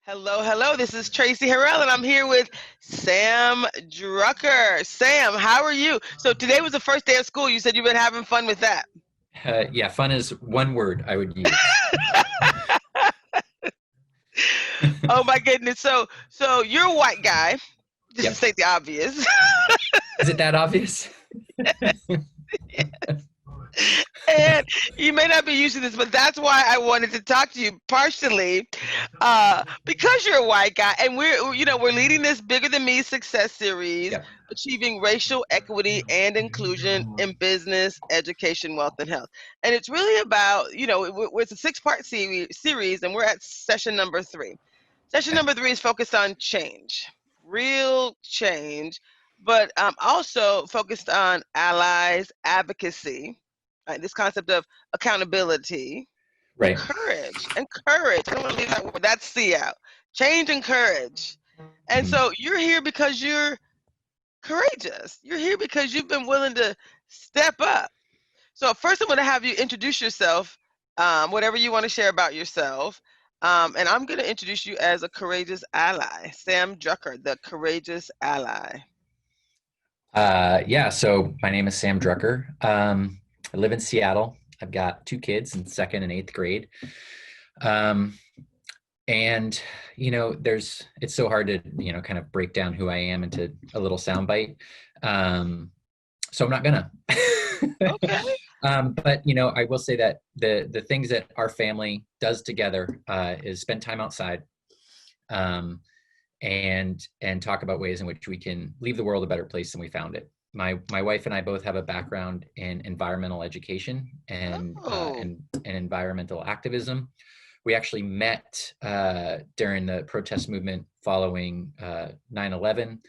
Hello, hello. This is Traci Harrell, and I'm here with Sam Drucker. Sam, how are you? So today was the first day of school. You said you've been having fun with that. Yeah, fun is one word I would use. Oh my goodness. So you're a white guy, just to Yep. state the obvious. Is it that obvious? And you may not be used to this, but that's why I wanted to talk to you partially, because you're a white guy, and we're leading this bigger than me success series, Yep. achieving racial equity and inclusion in business, education, wealth, and health. And it's really about, it's a six-part series, and we're at session number 3. Session Okay. number 3 is focused on change, real change, but also focused on allies, advocacy, right? This concept of accountability and Right. courage. And courage. I don't want to leave that word. That's C out. Change and courage. And Mhm. so you're here because you're courageous. You're here because you've been willing to step up. So first, I'm going to have you introduce yourself, whatever you want to share about yourself. And I'm going to introduce you as a courageous ally, Sam Drucker, the courageous ally. Yeah, so my name is Sam Drucker. I live in Seattle. I've got two kids in second and eighth grade. Um, and it's so hard to, kind of break down who I am into a little soundbite. So I'm not gonna. Okay. But I will say that the things that our family does together is spend time outside, um, and talk about ways in which we can leave the world a better place than we found it. My wife and I both have a background in environmental education Oh. and environmental activism. We actually met during the protest movement following 9/11,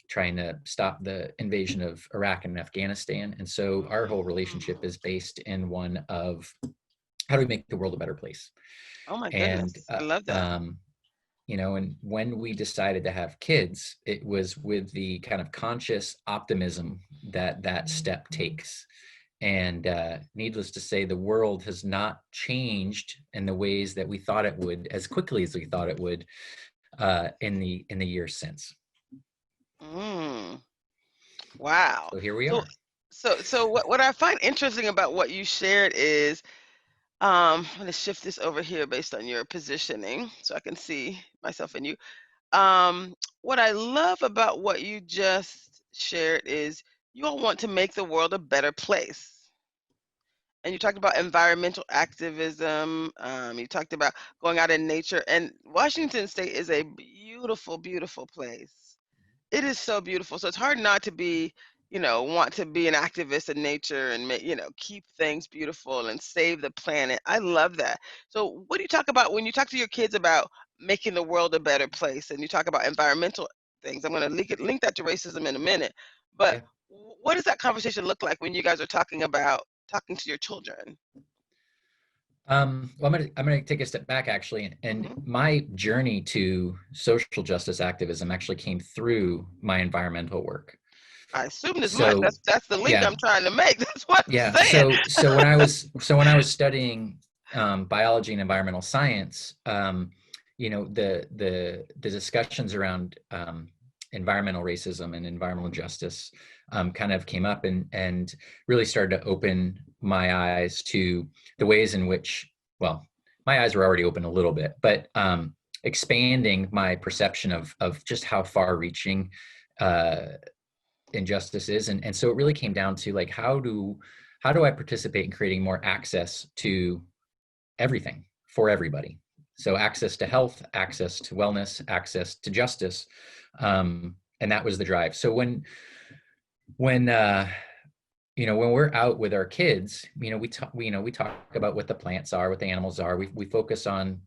trying to stop the invasion of Iraq and Afghanistan. And so our whole relationship is based in one of how do we make the world a better place? Oh my And goodness. I love that. and when we decided to have kids, it was with the kind of conscious optimism that that step takes. And needless to say, the world has not changed in the ways that we thought it would as quickly as we thought it would in the years since. Mm. Wow. So here we So are. so what I find interesting about what you shared is I'm going to shift this over here based on your positioning so I can see myself in you. What I love about what you just shared is you all want to make the world a better place. And you talked about environmental activism. You talked about going out in nature. And Washington State is a beautiful, beautiful place. It is so beautiful. So it's hard not to be, want to be an activist in nature and keep things beautiful and save the planet. I love that. So what do you talk about when you talk to your kids about making the world a better place and you talk about environmental things? I'm going to link that to racism in a minute. But Yeah. what does that conversation look like when you guys are talking to your children? Well, I'm gonna take a step back actually, and Hmm. my journey to social justice activism actually came through my environmental work. I assumed as much. So, That's the link yeah, I'm trying to make. That's what I'm yeah. saying. So when I was studying biology and environmental science, the discussions around environmental racism and environmental justice kind of came up and really started to open my eyes to the ways in which, well, my eyes were already open a little bit, but expanding my perception of just how far-reaching uh, injustice is. And so it really came down to like, how do I participate in creating more access to everything for everybody? So access to health, access to wellness, access to justice. And that was the drive. So when when we're out with our kids, we talk about what the plants are, what the animals are. We focus on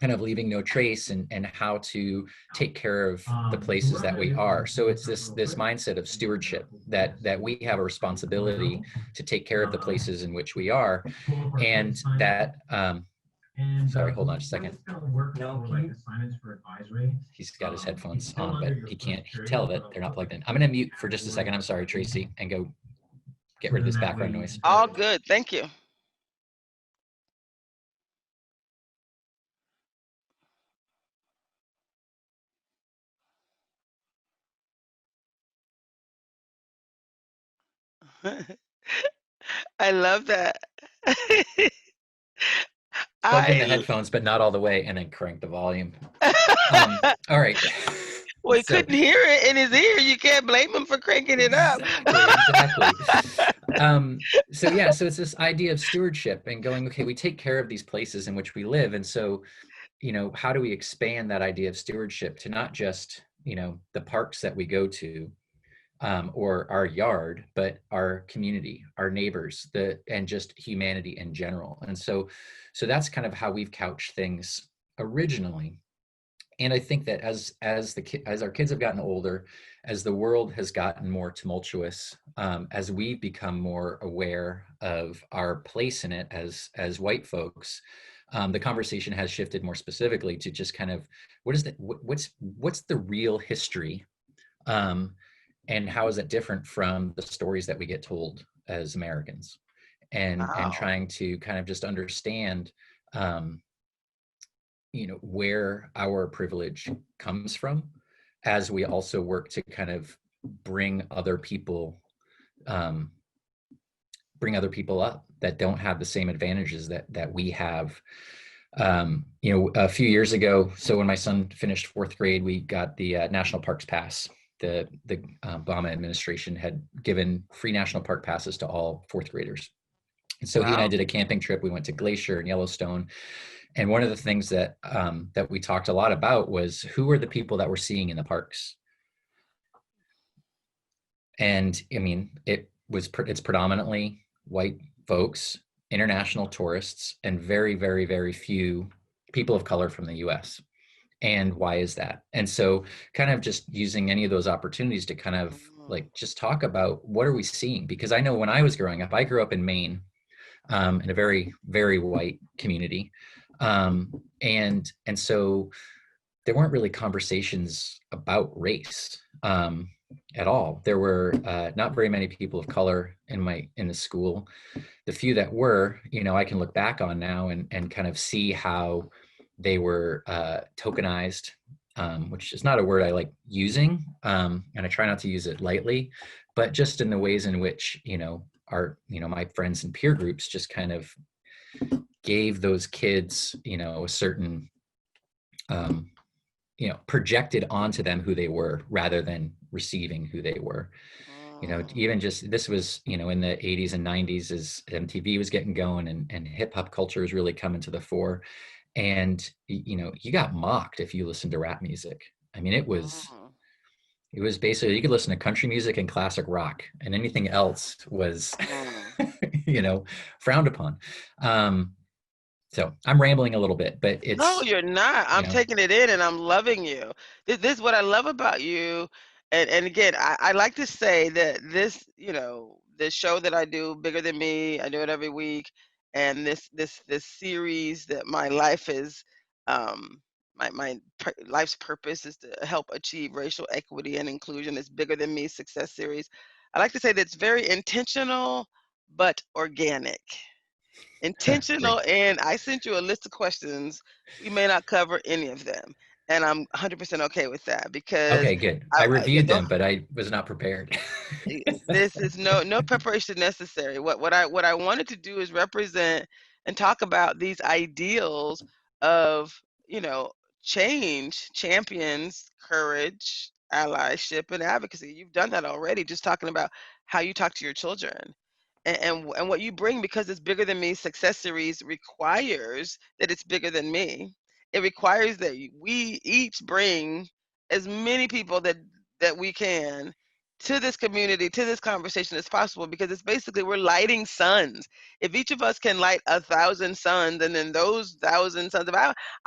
kind of leaving no trace and how to take care of the places that we are. So it's this mindset of stewardship that we have a responsibility to take care of the places in which we are, and that sorry, hold on just a second. He's got his headphones on, but he can't tell that they're not plugged in. I'm going to mute for just a second. I'm sorry, Tracy, and go get rid of this background noise. All good. Thank you. I love that. Plug in I the headphones, but not all the way, and then crank the volume. All right. well, he So couldn't hear it in his ear. You can't blame him for cranking it up. exactly. So yeah, so it's this idea of stewardship and going, okay, we take care of these places in which we live. And so, how do we expand that idea of stewardship to not just, the parks that we go to, or our yard, but our community, our neighbors, and just humanity in general. And so that's kind of how we've couched things originally. And I think that as our kids have gotten older, as the world has gotten more tumultuous, as we've become more aware of our place in it as white folks, the conversation has shifted more specifically to just kind of what's the real history, and how is it different from the stories that we get told as Americans, and Wow. trying to kind of just understand, um, where our privilege comes from, as we also work to kind of bring other people um, bring other people up that don't have the same advantages that we have. A few years ago, so when my son finished fourth grade, we got the National Parks Pass. The Obama administration had given free national park passes to all fourth graders. And so he and I Wow. did a camping trip. We went to Glacier and Yellowstone, and one of the things that we talked a lot about was who are the people that we're seeing in the parks. And I mean, it's predominantly white folks, international tourists, and very, very, very few people of color from the US. And why is that? And so kind of just using any of those opportunities to kind of Mm, like just talk about what are we seeing? Because I know when I was growing up, I grew up in Maine, in a very, very white community. And so there weren't really conversations about race, at all. There were not very many people of color in the school. The few that were, I can look back on now and kind of see how they were tokenized, which is not a word I like using, and I try not to use it lightly, but just in the ways in which my friends and peer groups just kind of gave those kids a certain, um, projected onto them who they were rather than receiving who they were. mm, Even just this was, in the 80s and 90s as MTV was getting going, and hip hop culture was really coming to the fore. And, you got mocked if you listened to rap music. I mean, mm, it was basically, you could listen to country music and classic rock, and anything else was, mm. you know, frowned upon. Um, so I'm rambling a little bit, but No, it's, you're not. you I'm know, taking it in and I'm loving you. This is what I love about you. And again, I like to say that this show that I do, Bigger Than Me, I do it every week. And this series that my life is, um, life's purpose is to help achieve racial equity and inclusion. It's Bigger Than Me Success Series. I like to say that it's very intentional but organic. Intentional, great. and I sent you a list of questions. We may not cover any of them, and I'm 100% okay with that because Okay, good. I yeah, reviewed don't. them, but I was not prepared. This is no preparation necessary. What I wanted to do is represent and talk about these ideals of you know change, champions, courage, allyship, and advocacy. You've done that already, just talking about how you talk to your children and what you bring because it's bigger than me success series requires that it's bigger than me. It requires that we each bring as many people that we can to this community, to this conversation as possible because it's basically we're lighting suns. If each of us can light 1,000 suns, and then those 1,000 suns,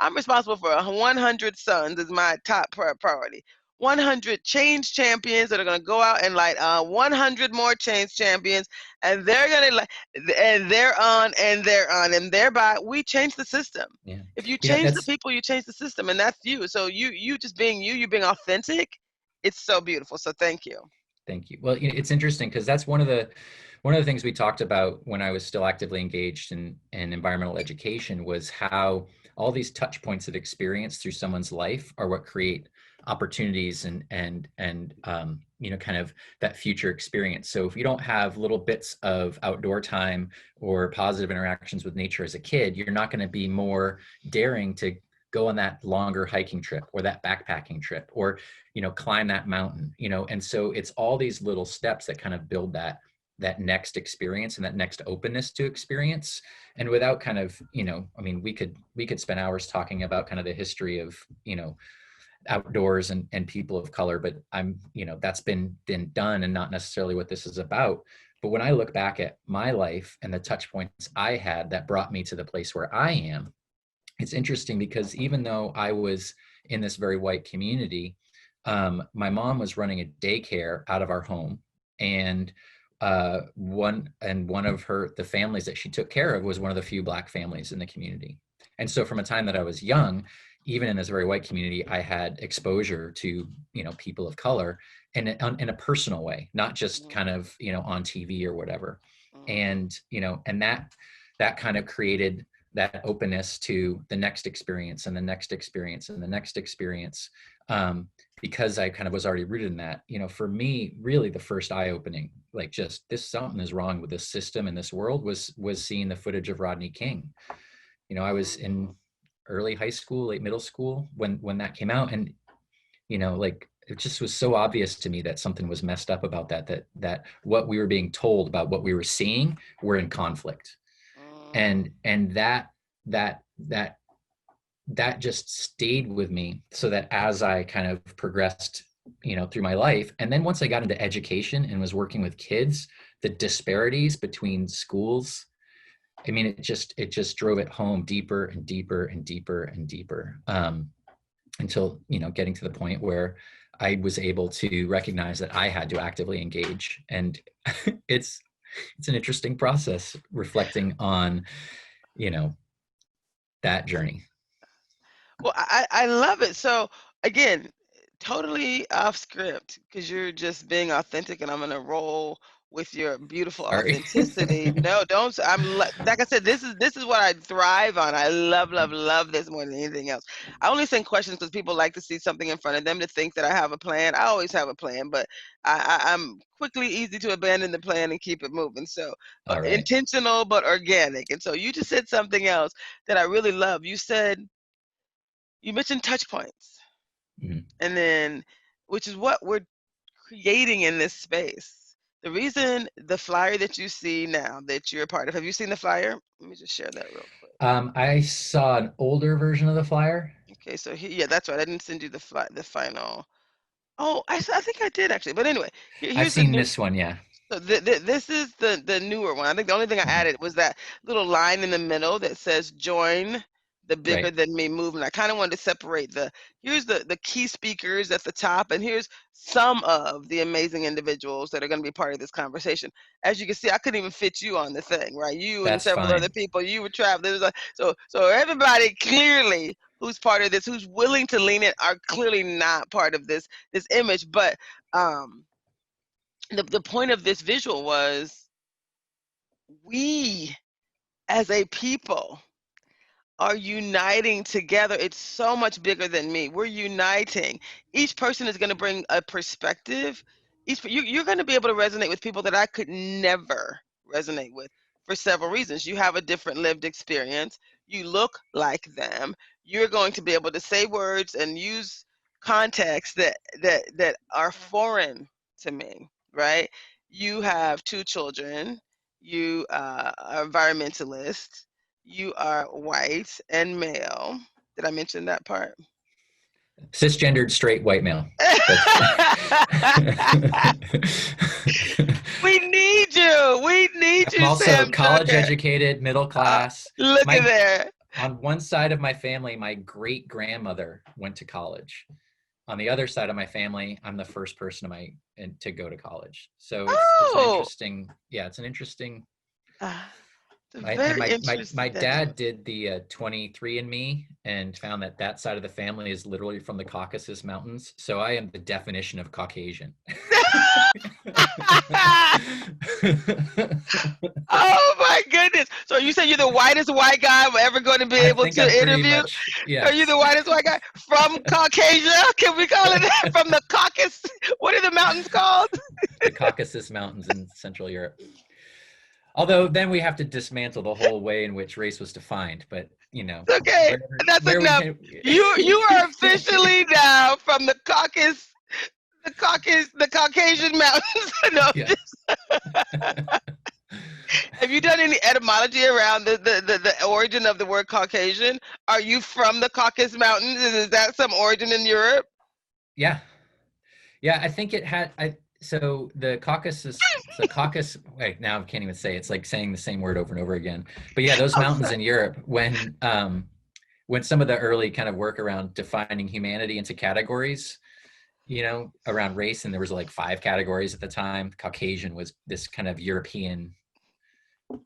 I'm responsible for 100 suns is my top priority. 100 change champions that are going to go out and light 100 more change champions, and they're going to like, and they're on, and thereby we change the system. Yeah. If you change the That's people, you change the system, and that's you. So you just being you, you being authentic, it's so beautiful. So thank you. Thank you. Well, it's interesting because that's one of one of the things we talked about when I was still actively engaged in environmental education was how all these touch points of experience through someone's life are what create opportunities and you know, kind of that future experience. So if you don't have little bits of outdoor time or positive interactions with nature as a kid, you're not going to be more daring to go on that longer hiking trip or that backpacking trip or, you know, climb that mountain, you know. And so it's all these little steps that kind of build that next experience and that next openness to experience. And without kind of, you know, I mean, we could spend hours talking about kind of the history of, you know, outdoors and people of color, but I'm, you know, that's been done and not necessarily what this is about. But when I look back at my life and the touch points I had that brought me to the place where I am, it's interesting because even though I was in this very white community, my mom was running a daycare out of our home, and one of the families that she took care of was one of the few Black families in the community. And so from a time that I was young, even in this very white community, I had exposure to, you know, people of color in a personal way, not just kind Mm-hmm. of, you know, on TV or whatever. Mm-hmm. And, you know, and that kind of created that openness to the next experience and the next experience and the next experience, because I kind of was already rooted in that. You know, for me, really the first eye-opening, like just this, something is wrong with this system in this world, was seeing the footage of Rodney King. You know, I was Mm-hmm. in early high school, late middle school when that came out, and you know, like it just was so obvious to me that something was messed up about that what we were being told about what we were seeing were in conflict. Mm-hmm. And that that just stayed with me, so that as I kind of progressed, you know, through my life, and then once I got into education and was working with kids, the disparities between schools, I mean, it just drove it home deeper and deeper and deeper and deeper, until, you know, getting to the point where I was able to recognize that I had to actively engage. And it's it's an interesting process reflecting on, you know, that journey. Well, I love it. So again, totally off script because you're just being authentic, and I'm gonna roll with your beautiful Sorry. authenticity. No, don't. Like I said, this is what I thrive on. I love, love, love this more than anything else. I only send questions because people like to see something in front of them to think that I have a plan. I always have a plan, but I'm quickly easy to abandon the plan and keep it moving. So All right. intentional but organic. And so you just said something else that I really love. You mentioned touch points, Mhm. and then which is what we're creating in this space. The reason the flyer that you see now that you're a part of, have you seen the flyer? Let me just share that real quick. I saw an older version of the flyer. Okay, so yeah, that's right. I didn't send you the final. Oh, I think I did actually. But anyway, I've here's the seen new. this one, yeah. So this is the newer one. I think the only thing I Mhm. added was that little line in the middle that says "Join the Bigger Right. Than Me movement." I kind of wanted to separate here's the key speakers at the top, and here's some of the amazing individuals that are going to be part of this conversation. As you can see, I couldn't even fit you on the thing, right? You and That's several other fine. people. You were traveling. There was so everybody clearly who's part of this, who's willing to lean in, are clearly not part of this image, but um the point of this visual was we as a people are uniting together. It's so much bigger than me. We're uniting. Each person is going to bring a perspective. You're going to be able to resonate with people that I could never resonate with for several reasons. You have a different lived experience. You look like them. You're going to be able to say words and use context that are foreign to me, right? You have two children. You are environmentalist. You are white and male. Did I mention that part? Cisgendered straight white male. That's We need you. We need I'm you, also Sam college Drucker. educated, middle Uh, class. Look at My there. On one side of my family, my great grandmother went to college. On the other side of my family, I'm the first person to go to college. So it's an Oh, interesting, yeah, it's an interesting. It's a My and very my interesting dad dynamic. did the 23andMe and found that that side of the family is literally from the Caucasus Mountains. So I am the definition of Caucasian. Oh my goodness. So you say you're the whitest white guy I'm ever going to be I able think I'm to pretty interview? much, Are you yes, the whitest white guy from Caucasia? Can we call it that? From the Caucasus? What are the mountains called? the Caucasus Mountains in Central Europe. Although then we have to dismantle the whole way in which race was defined. But you know, Okay, that's where we enough. can. You are officially now from the the Caucasian mountains. No, Yeah. have you done any etymology around the origin of the word Caucasian? Are you from the Caucasus Mountains? Is that some origin in Europe? Yeah. Yeah, I think it had. So the Caucasus, the Caucasus. Wait, now I can't even say it. It's like saying the same word over and over again. But yeah, those I'm mountains sorry. in Europe, when some of the early kind of work around defining humanity into categories, around race, and there was like 5 categories at the time. Caucasian was this kind of European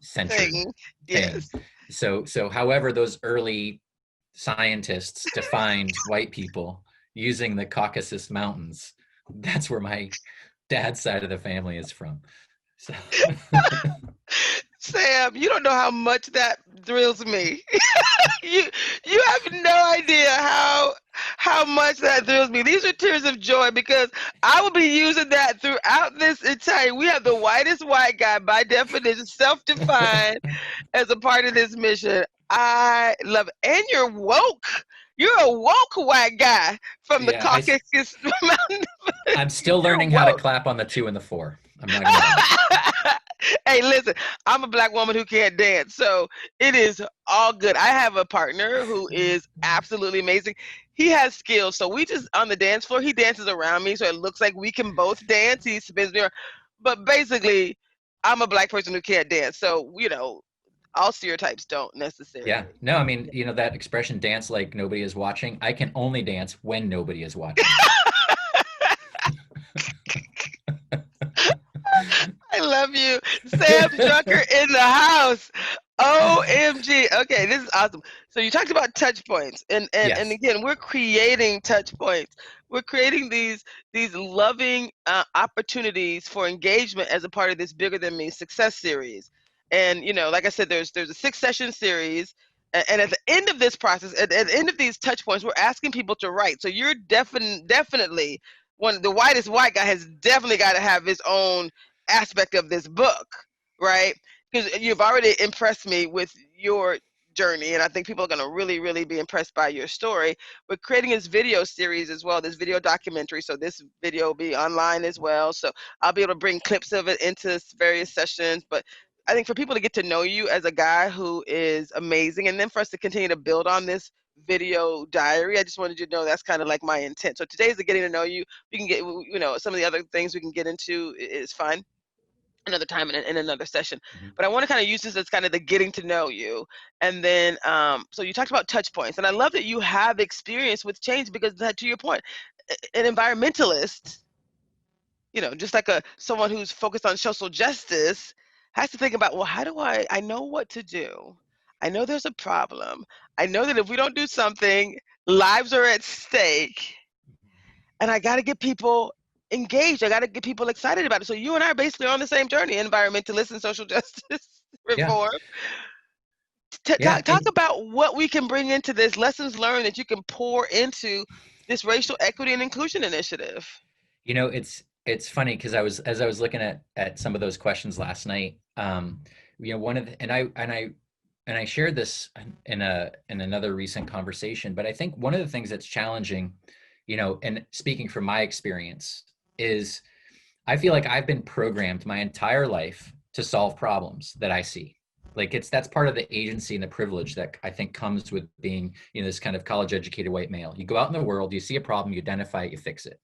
centered Thing. thing. Yes. So however those early scientists defined white people using the Caucasus Mountains, that's where my dad's side of the family is from. So Sam, you don't know how much that thrills me. you you have no idea how much that thrills me. These are tears of joy because I will be using that throughout this entire. We have the whitest white guy by definition, self-defined as a part of this mission. I love it, and you're woke. You're a woke white guy from the yeah, Caucasus Mountain. I'm still You're learning how to woke. clap on the 2 and the 4. I'm not gonna lie. Hey, listen, I'm a black woman who can't dance, so it is all good. I have a partner who is absolutely amazing. He has skills, so we just on the dance floor. He dances around me, so it looks like we can both dance. He spins me around, but basically, I'm a black person who can't dance. So all stereotypes don't Yeah, necessarily. no, I mean, that expression, dance like nobody is watching. I can only dance when nobody is watching. I love you. Sam Drucker in the house. OMG. Okay, this is awesome. So you talked about touch points and Yes. again, we're creating touch points. We're creating these loving opportunities for engagement as a part of this bigger than me success series. And like I said, there's a 6 session series. And at the end of this process, at the end of these touch points, we're asking people to write. So you're definitely the whitest white guy has definitely got to have his own aspect of this book, right? Because you've already impressed me with your journey, and I think people are going to really, really be impressed by your story. But creating this video series as well, this video documentary. So this video will be online as well. So I'll be able to bring clips of it into various sessions. But I think for people to get to know you as a guy who is amazing, and then for us to continue to build on this video diary, I just wanted you to know that's kind of like my intent. So today's the getting to know you. We can get, some of the other things we can get into is fine another time in another session. Mhm. But I want to kind of use this as kind of the getting to know you. And then, so you talked about touch points. And I love that you have experience with change because to your point, an environmentalist, just like someone who's focused on social justice has to think about, well, how do I know what to do. I know there's a problem. I know that if we don't do something, lives are at stake and I got to get people engaged. I got to get people excited about it. So you and I are basically on the same journey: environmentalists and social justice Yeah. reform. Yeah. Talk about what we can bring into this lessons learned that you can pour into this racial equity and inclusion initiative. It's funny because as I was looking at some of those questions last night, one of the, and I shared this in another recent conversation, but I think one of the things that's challenging, and speaking from my experience, is I feel like I've been programmed my entire life to solve problems that I see. Like that's part of the agency and the privilege that I think comes with being, this kind of college educated white male. You go out in the world, you see a problem, you identify it, you fix it.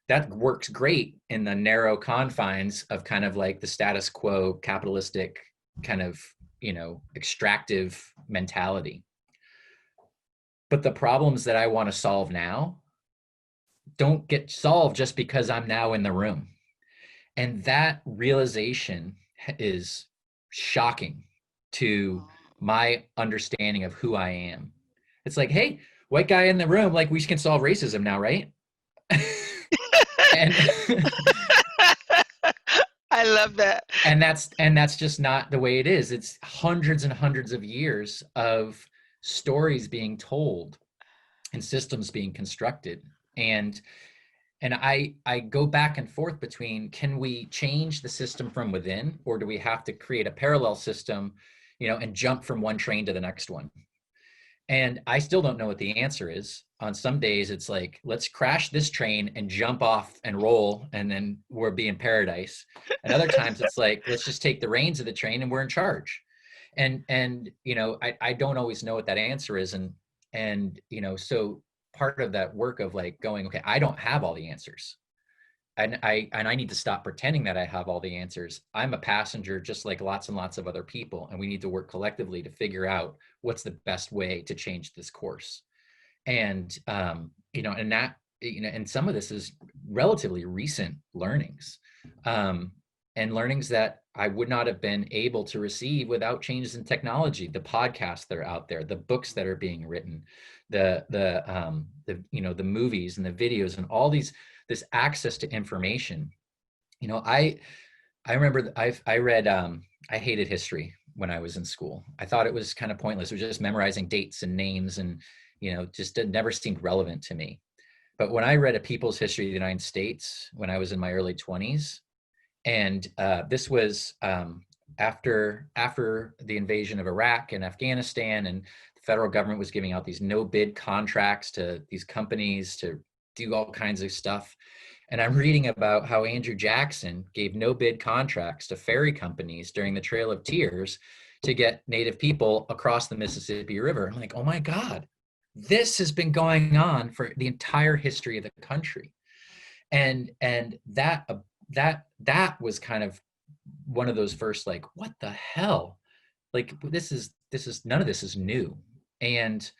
That works great in the narrow confines of kind of like the status quo capitalistic kind of, extractive mentality. But the problems that I want to solve now don't get solved just because I'm now in the room. And that realization is shocking to my understanding of who I am. It's like, hey, white guy in the room, like we can solve racism now, right? and I love that. and that's just not the way it is. It's hundreds and hundreds of years of stories being told and systems being constructed. And I go back and forth between, can we change the system from within, or do we have to create a parallel system, and jump from one train to the next one? And I still don't know what the answer is. On some days, it's like, let's crash this train and jump off and roll, and then we'll be in paradise. And other times, it's like, let's just take the reins of the train and we're in charge. And I don't always know what that answer is. So part of that work of like going, okay, I don't have all the answers. And I need to stop pretending that I have all the answers. I'm a passenger just like lots and lots of other people, and we need to work collectively to figure out what's the best way to change this course. And some of this is relatively recent learnings, and learnings that I would not have been able to receive without changes in technology. The podcasts that are out there, the books that are being written, the movies and the videos, and all this access to information. I remember I read, I hated history when I was in school. I thought it was kind of pointless. It was just memorizing dates and names, and just it never seemed relevant to me. But when I read A People's History of the United States when I was in my early 20s, and this was after the invasion of Iraq and Afghanistan, and the federal government was giving out these no bid contracts to these companies to do all kinds of stuff. And I'm reading about how Andrew Jackson gave no bid contracts to ferry companies during the Trail of Tears to get Native people across the Mississippi River. I'm like, oh my God, this has been going on for the entire history of the country. And that was kind of one of those first, like, what the hell? Like, this is none of this is new. And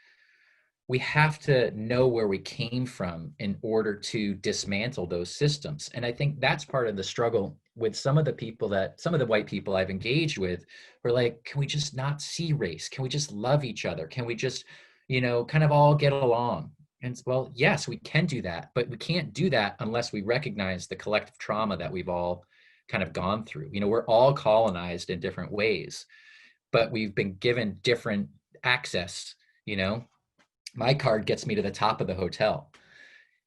we have to know where we came from in order to dismantle those systems. And I think that's part of the struggle with some of the white people I've engaged with. We're like, can we just not see race? Can we just love each other? Can we just, kind of all get along? And well, yes, we can do that, but we can't do that unless we recognize the collective trauma that we've all kind of gone through. We're all colonized in different ways, but we've been given different access. My card gets me to the top of the hotel,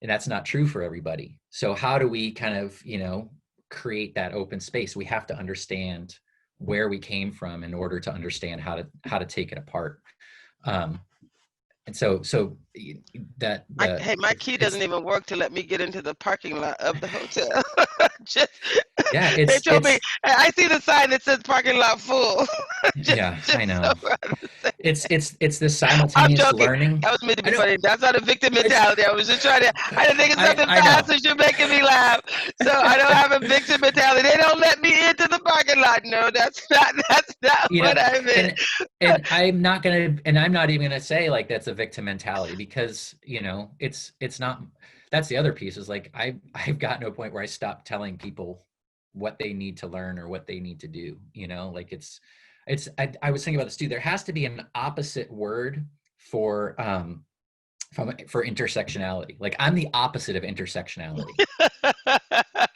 and that's not true for everybody. So how do we kind of, create that open space? We have to understand where we came from in order to understand how to take it apart. And so my key doesn't even work to let me get into the parking lot of the hotel. Just yeah, they it's told me, I see the sign that says parking lot full. I know. So It's this I'm simultaneous joking. learning. That was meant to I be know. funny. That's not a victim mentality. I was just trying to. I didn't think it's something I know. fast, as you're making me laugh. So I don't have a victim mentality. They don't let me into the parking lot. No, that's not. That's not You know, what I meant. and I'm not even gonna say like that's a victim mentality, because it's not. That's the other piece, is like I've gotten to a point where I stopped telling people what they need to learn or what they need to do. Like I was thinking about this too. There has to be an opposite word for for intersectionality. Like, I'm the opposite of intersectionality.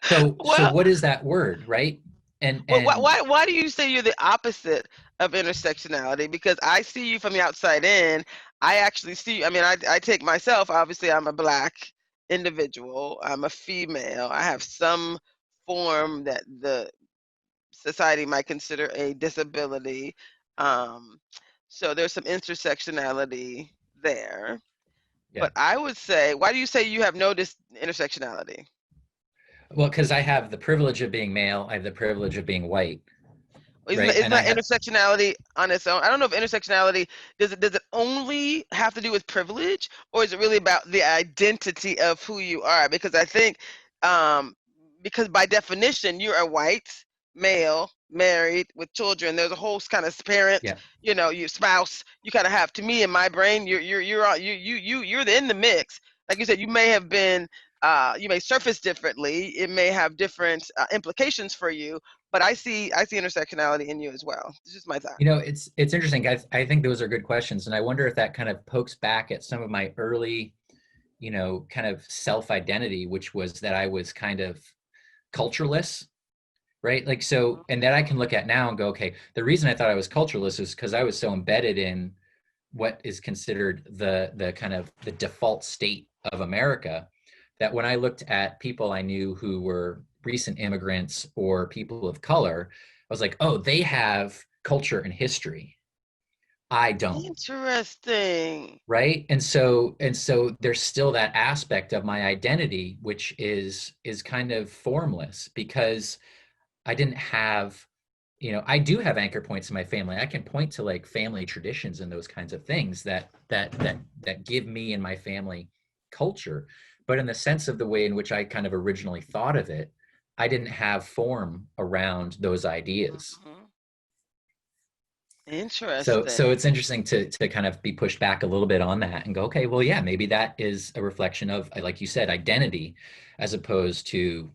So Well, what is that word, right? And why do you say you're the opposite of intersectionality? Because I see you from the outside in. I actually see you. I mean, I take myself. Obviously, I'm a Black individual. I'm a female. I have some form that the society might consider a disability. Um, so there's some intersectionality there. yeah, But I would say, why do you say you have no intersectionality? well, because I have the privilege of being male, I have the privilege of being white, Isn't right? that, isn't And I that have, intersectionality on its own? I don't know if intersectionality does it only have to do with privilege, or is it really about the identity of who you are? Because I think, um, because by definition you're a white male married with children. There's a whole kind of parent, yeah, your spouse. You kind of have, to me in my brain, you're in the mix. Like you said, you may have been. You may surface differently. It may have different implications for you, but I see intersectionality in you as well. It's just my thought. It's interesting. I think those are good questions, and I wonder if that kind of pokes back at some of my early, kind of self-identity, which was that I was kind of cultureless, right? Like, so, and that I can look at now and go, okay, the reason I thought I was cultureless is because I was so embedded in what is considered the kind of the default state of America, that when I looked at people I knew who were recent immigrants or people of color, I was like, oh, they have culture and history. I don't. Interesting. Right. And so there's still that aspect of my identity, which is kind of formless because I didn't have, I do have anchor points in my family. I can point to like family traditions and those kinds of things that give me and my family culture. But in the sense of the way in which I kind of originally thought of it, I didn't have form around those ideas. Mhm. So Interesting. it's interesting to kind of be pushed back a little bit on that and go, okay, well, yeah, maybe that is a reflection of, like you said, identity, as opposed to,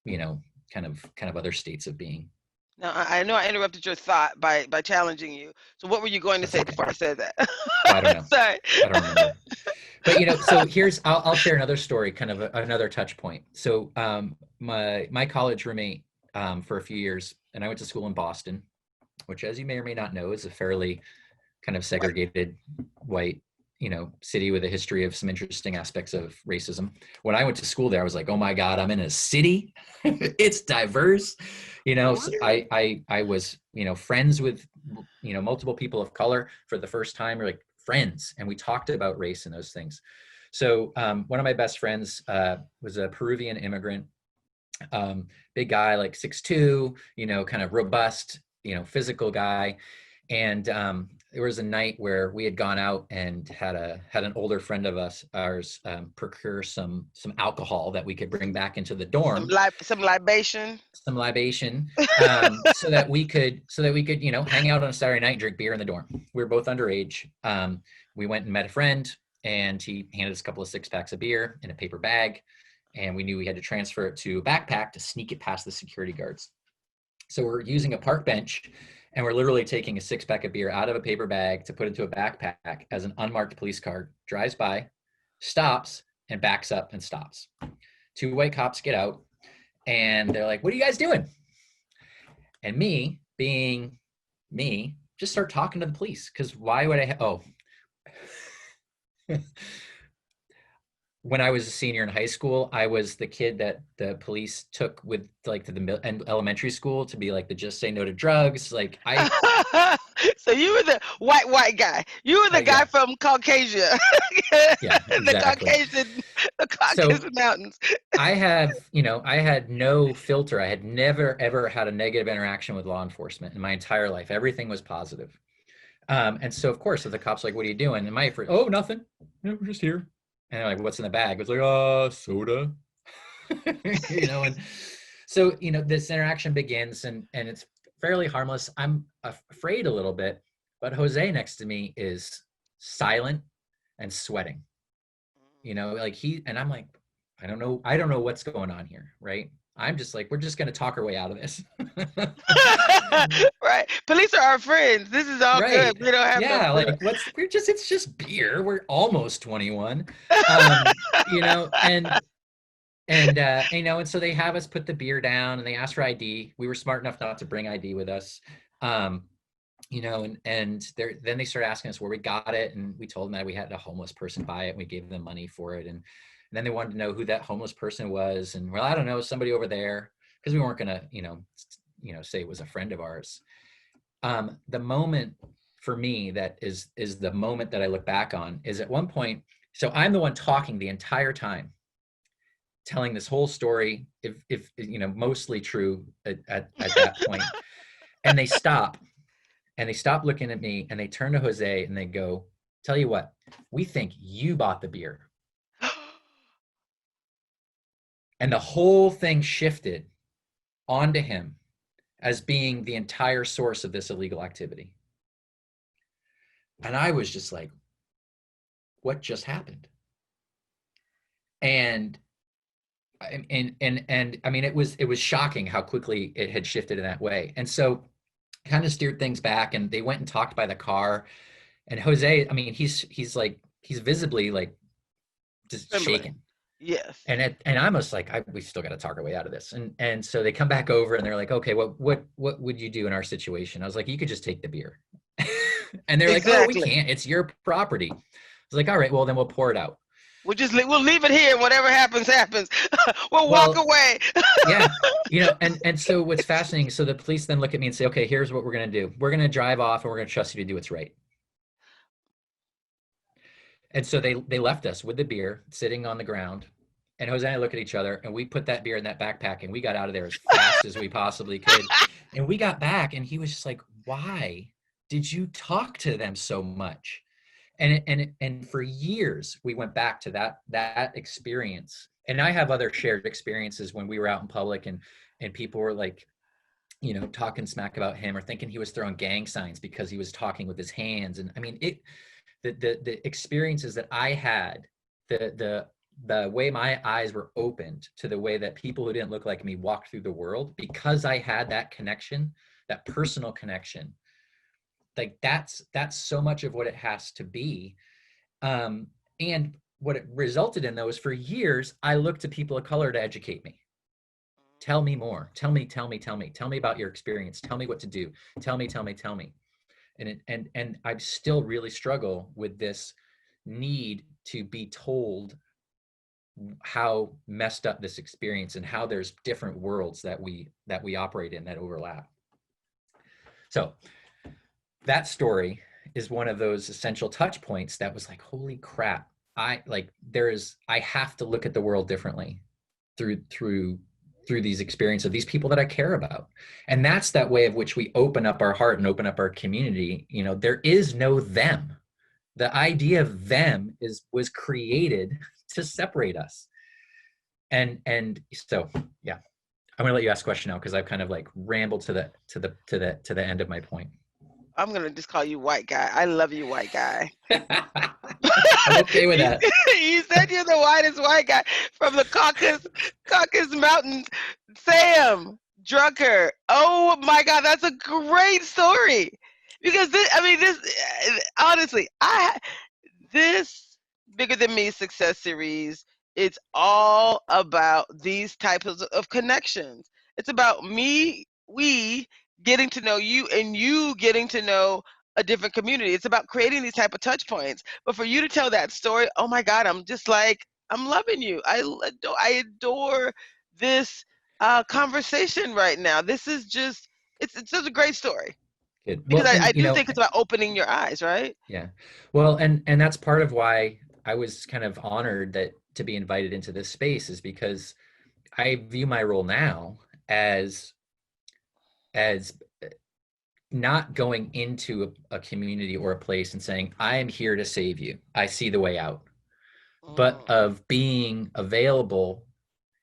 you know, kind of other states of being. Now, I know I interrupted your thought by challenging you. So what were you going to That's say okay. before I said that? Oh, I don't know. Sorry. I don't remember. But so I'll share another story, kind of another touch point. So my college roommate for a few years, and I went to school in Boston, which, as you may or may not know, is a fairly kind of Right. segregated white, city with a history of some interesting aspects of racism. When I went to school there, I was like, oh my God, I'm in a city. It's diverse. So Right. I was, friends with, multiple people of color for the first time, or like friends. And we talked about race and those things. So one of my best friends was a Peruvian immigrant, big guy, like 6'2", kind of robust, physical guy. And there was a night where we had gone out and had an older friend of ours procure some alcohol that we could bring back into the dorm, Some libation. some libation, so that we could hang out on a Saturday night, drink beer in the dorm. We were both underage. We went and met a friend, and he handed us a couple of 6-packs of beer in a paper bag, and we knew we had to transfer it to a backpack to sneak it past the security guards. So we're using a park bench, and we're literally taking a 6-pack of beer out of a paper bag to put into a backpack as an unmarked police car drives by, stops, and backs up and stops. 2 white cops get out, and they're like, what are you guys doing? And me, being me, just start talking to the police, because why would when I was a senior in high school, I was the kid that the police took with, like, to the elementary school to be like the just say no to drugs. Like So you were the white guy. You were the guy yeah, from Caucasia. yeah, the exactly. Caucasian the So Caucasus Mountains. I had no filter. I had never ever had a negative interaction with law enforcement in my entire life. Everything was positive. And so, of course, if the cops are like, what are you doing? And my friend, oh, nothing. No, we're just here. And they're like, what's in the bag? It's like, soda. And so, this interaction begins, and it's fairly harmless. I'm afraid a little bit, but Jose next to me is silent and sweating. Like and I'm like, I don't know what's going on here, right? I'm just like, we're just gonna talk our way out of this. Right. Police are our friends. This is all good. Right. We don't have no Yeah, fear. like it's just beer. We're almost 21. Um, and so they have us put the beer down, and they ask for ID. We were smart enough not to bring ID with us. Um, and then they started asking us where we got it, and we told them that we had a homeless person buy it, and we gave them money for it. And then they wanted to know who that homeless person was, and, well, I don't know, somebody over there, because we weren't gonna, say it was a friend of ours. The moment for me that is the moment that I look back on is at one point. So I'm the one talking the entire time, telling this whole story, if mostly true at that point. And they stop looking at me, and they turn to Jose, and they go, tell you what, we think you bought the beer. And the whole thing shifted onto him as being the entire source of this illegal activity. And I was just like, what just happened? And and I mean, it was shocking how quickly it had shifted in that way. And so kind of steered things back, and they went and talked by the car. And Jose, I mean, he's visibly like just Trembling. shaken. Yes. And I'm just like, we still got to talk our way out of this. And so they come back over and they're like, okay, what would you do in our situation? I was like, you could just take the beer. And they're like, oh, we Exactly. can't. It's your property. I was like, all right, well then we'll pour it out. We'll leave it here, and whatever happens, happens. We'll walk Well, away. yeah, and so what's fascinating, so the police then look at me and say, okay, here's what we're gonna do. We're gonna drive off and we're gonna trust you to do what's right. And so they left us with the beer sitting on the ground. And Jose and I look at each other, and we put that beer in that backpack, and we got out of there as fast as we possibly could. And we got back, and he was just like, why did you talk to them so much? And for years we went back to that experience. And I have other shared experiences when we were out in public, and people were like, talking smack about him or thinking he was throwing gang signs because he was talking with his hands. And I mean, the experiences that I had, the way my eyes were opened to the way that people who didn't look like me walked through the world, because I had that connection, that personal connection. Like that's so much of what it has to be. And what it resulted in, though, is for years I looked to people of color to educate me. Tell me more. Tell me about your experience. Tell me what to do. Tell me. And I still really struggle with this need to be told how messed up this experience and how there's different worlds that we operate in that overlap. So that story is one of those essential touch points that was like, holy crap, I have to look at the world differently through these experiences of these people that I care about. And that's that way of which we open up our heart and open up our community. There is no them. The idea of them was created to separate us. And so, yeah, I'm gonna let you ask a question now, because I've kind of like rambled to the end of my point. I'm gonna just call you white guy. I love you, white guy. I'm okay with you, that. you said you're the whitest white guy from the Caucasus Mountains. Sam Drucker. Oh my God, that's a great story. Because this honestly, this Bigger Than Me success series, it's all about these types of connections. It's about we getting to know you, and you getting to know a different community. It's about creating these type of touch points. But for you to tell that story, oh my God, I'm loving you. I adore this conversation right now. This is just it's such a great story, Good. because Well, I and do think it's about opening your eyes, right? yeah. Well, and that's part of why I was kind of honored that to be invited into this space, is because I view my role now as not going into a community or a place and saying, I am here to save you, I see the way out, but Mm. of being available,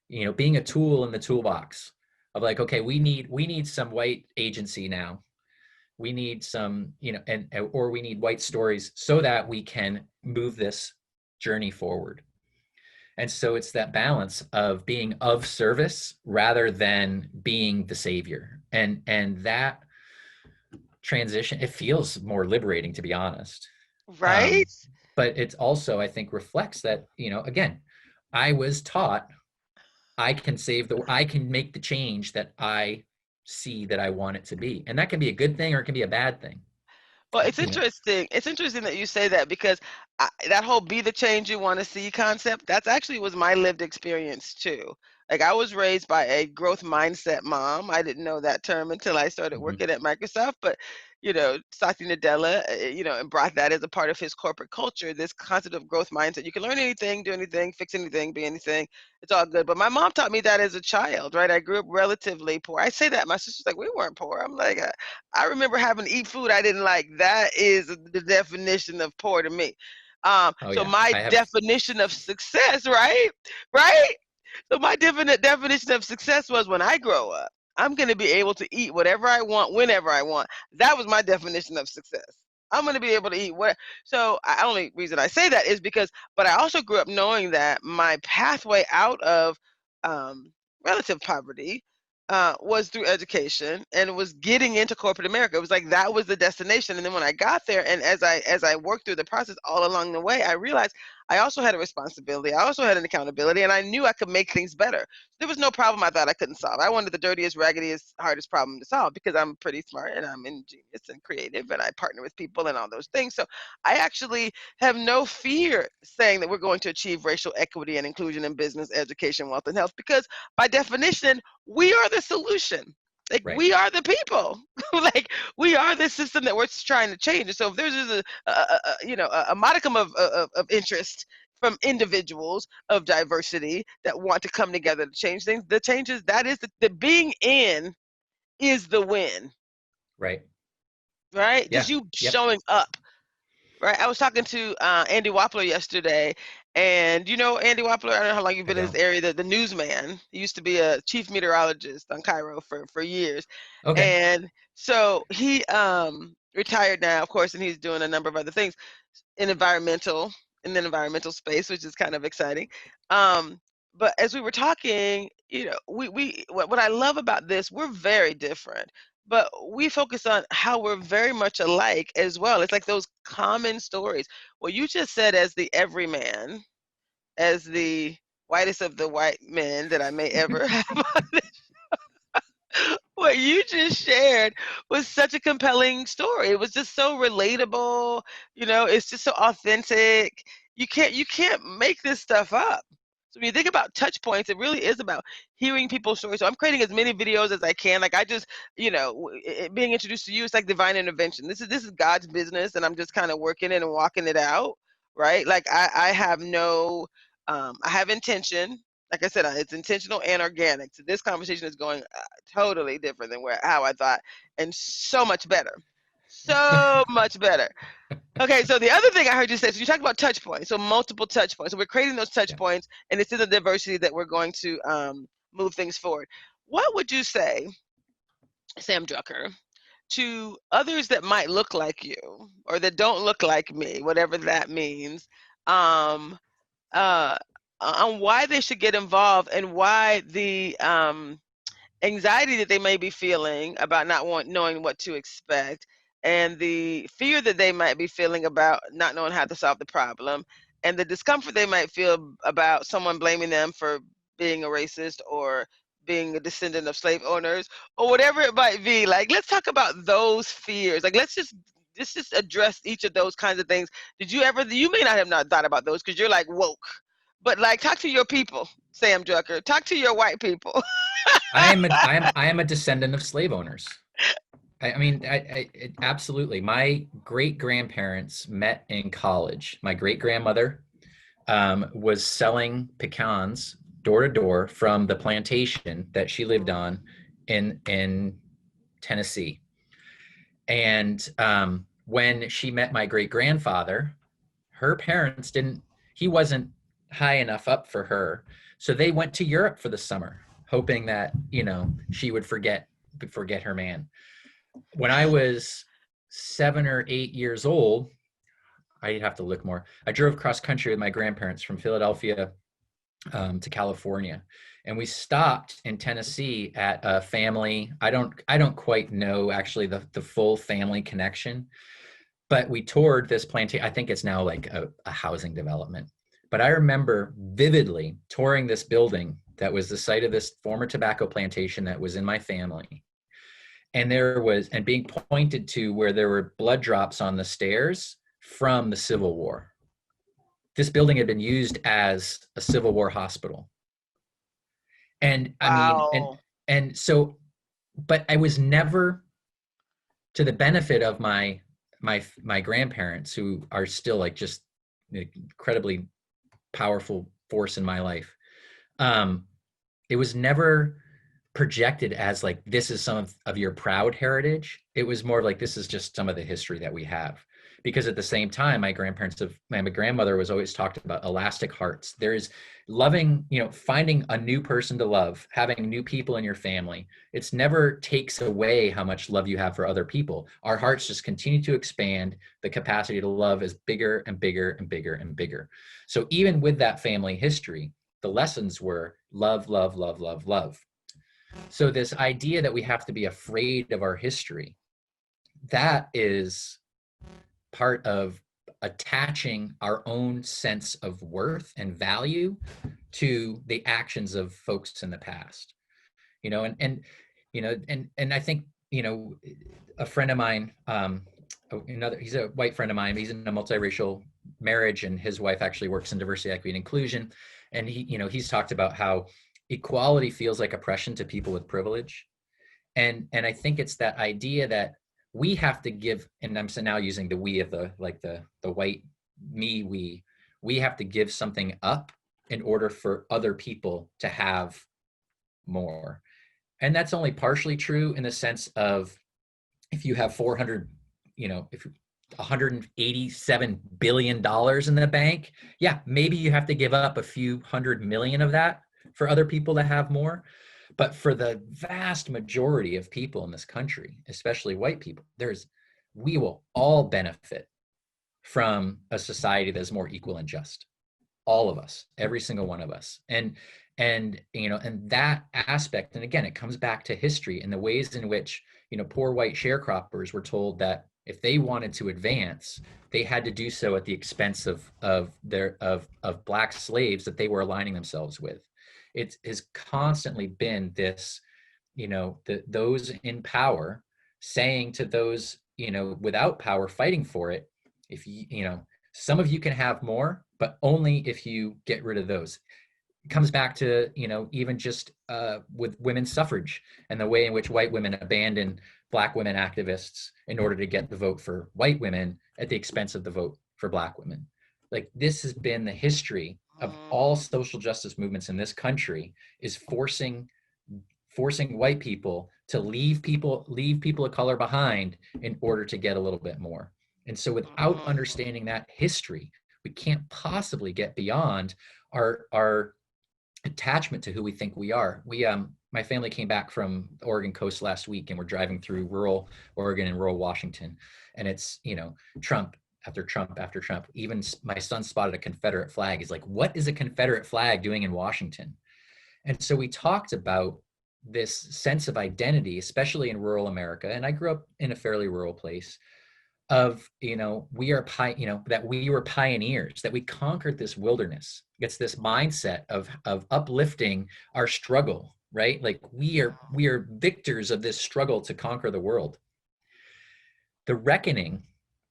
being a tool in the toolbox of like, okay, we need some white agency now. We need some, or we need white stories so that we can move this journey forward. And so it's that balance of being of service rather than being the savior. And that transition, it feels more liberating, to be honest. Right? Um, but it's also, I think, reflects that, again, I was taught I can make the change that I see that I want it to be. And that can be a good thing or it can be a bad thing. Well, I, it's you know, interesting. It's interesting that you say that, because that whole "be the change you want to see" concept, that's actually was my lived experience too. Like, I was raised by a growth mindset mom. I didn't know that term until I started mhm, working at Microsoft, but Satya Nadella, and brought that as a part of his corporate culture. This concept of growth mindset: you can learn anything, do anything, fix anything, be anything. It's all good. But my mom taught me that as a child, right? I grew up relatively poor. I say that, my sister's like, we weren't poor. I'm like, I remember having to eat food I didn't like. That is the definition of poor to me. oh So yeah, my I have, definition of success, right? Right? So my definite definition of success was, when I grow up, I'm going to be able to eat whatever I want, whenever I want. That was my definition of success. I'm going to be able to eat what. So the only reason I say that is because, but I also grew up knowing that my pathway out of relative poverty was through education, and was getting into corporate America. It was like that was the destination. And then when I got there, and as I worked through the process all along the way, I realized I also had a responsibility. I also had an accountability, and I knew I could make things better. There was no problem I thought I couldn't solve. I wanted the dirtiest, raggediest, hardest problem to solve because I'm pretty smart and I'm ingenious and creative, and I partner with people and all those things. So I actually have no fear saying that we're going to achieve racial equity and inclusion in business, education, wealth, and health, because by definition, we are the solution. Like, Right. we are the people. Like, we are the system that we're trying to change. And so if there's just a modicum of interest from individuals of diversity that want to come together to change things, the changes, that is the being in is the win, Right. right? Just Yeah. you Yep. showing up. Right. I was talking to Andy Wappler yesterday, and you know Andy Wappler. I don't know how long you've I been in this don't. area. The newsman. He used to be a chief meteorologist on Cairo for years, Okay. and so he retired now, of course, and he's doing a number of other things in the environmental space, which is kind of exciting. Um, but as we were talking, we what I love about this, we're very different, but we focus on how we're very much alike as well. It's like those common stories. Well, you just said, as the everyman, as the whitest of the white men that I may ever have on this, what you just shared was such a compelling story. It was just so relatable. It's just so authentic. You can't make this stuff up. So when you think about touch points, it really is about hearing people's stories. So I'm creating as many videos as I can. Like, I just, being introduced to you, it's like divine intervention. This is God's business, and I'm just kind of working it and walking it out, right? Like, I have no, I have intention. Like I said, it's intentional and organic. So this conversation is going totally different than how I thought, and so much better. So much better. Okay, so the other thing I heard you say, so you talked about touch points, so multiple touch points. So we're creating those touch Yeah. points, and it's in the diversity that we're going to move things forward. What would you say, Sam Drucker, to others that might look like you or that don't look like me, whatever that means, um, uh, on why they should get involved, and why the anxiety that they may be feeling about not knowing what to expect, and the fear that they might be feeling about not knowing how to solve the problem, and the discomfort they might feel about someone blaming them for being a racist, or being a descendant of slave owners, or whatever it might be. Like, let's talk about those fears. Like, let's just address each of those kinds of things. You may not have not thought about those because you're like woke, but like, talk to your people, Sam Drucker. Talk to your white people. I am a descendant of slave owners. I mean, absolutely. My great grandparents met in college. My great grandmother was selling pecans door to door from the plantation that she lived on in Tennessee. And when she met my great grandfather, her parents didn't. He wasn't high enough up for her, so they went to Europe for the summer, hoping that she would forget her man. When I was 7 or 8 years old, I'd have to look more. I drove cross country with my grandparents from Philadelphia to California, and we stopped in Tennessee at a family. I don't quite know actually the full family connection, but we toured this plantation. I think it's now like a housing development. But I remember vividly touring this building that was the site of this former tobacco plantation that was in my family. And being pointed to where there were blood drops on the stairs from the Civil War. This building had been used as a Civil War hospital. And I mean, and Wow. and so, but I was never, to the benefit of my grandparents, who are still like just incredibly powerful force in my life. It was never projected as like, this is some of your proud heritage. It was more like, this is just some of the history that we have. Because at the same time, my grandmother was always talked about elastic hearts. There's loving, finding a new person to love, having new people in your family. It's never takes away how much love you have for other people. Our hearts just continue to expand. The capacity to love is bigger and bigger and bigger and bigger. So even with that family history, the lessons were, love, love, love, love, love. So this idea that we have to be afraid of our history, that is part of attaching our own sense of worth and value to the actions of folks in the past. And I think, a friend of mine, he's a white friend of mine, he's in a multiracial marriage, and his wife actually works in diversity, equity, and inclusion. And he's talked about how equality feels like oppression to people with privilege. And I think it's that idea that we have to give, and I'm now using the we of the white me, we have to give something up in order for other people to have more. And that's only partially true in the sense of, if you have 400, if $187 billion in the bank, yeah, maybe you have to give up a few hundred million of that for other people to have more. But for the vast majority of people in this country, especially white people, we will all benefit from a society that's more equal and just. All of us, every single one of us. And that aspect, and again, it comes back to history and the ways in which, poor white sharecroppers were told that if they wanted to advance, they had to do so at the expense of black slaves that they were aligning themselves with. It has constantly been this, those in power saying to those, without power, fighting for it, if some of you can have more, but only if you get rid of those. It comes back to, even just with women's suffrage and the way in which white women abandon black women activists in order to get the vote for white women at the expense of the vote for black women. Like, this has been the history of all Mm, social justice movements in this country, is forcing white people to leave people of color behind in order to get a little bit more. And so without mm, understanding that history, we can't possibly get beyond our attachment to who we think we are. My family came back from the Oregon coast last week, and we're driving through rural Oregon and rural Washington, and it's, Trump after Trump after Trump. Even my son spotted a Confederate flag. He's like, what is a Confederate flag doing in Washington? And so we talked about this sense of identity, especially in rural America. And I grew up in a fairly rural place, of, that we were pioneers, that we conquered this wilderness. It's this mindset of uplifting our struggle, right? Like, we are victors of this struggle to conquer the world. The reckoning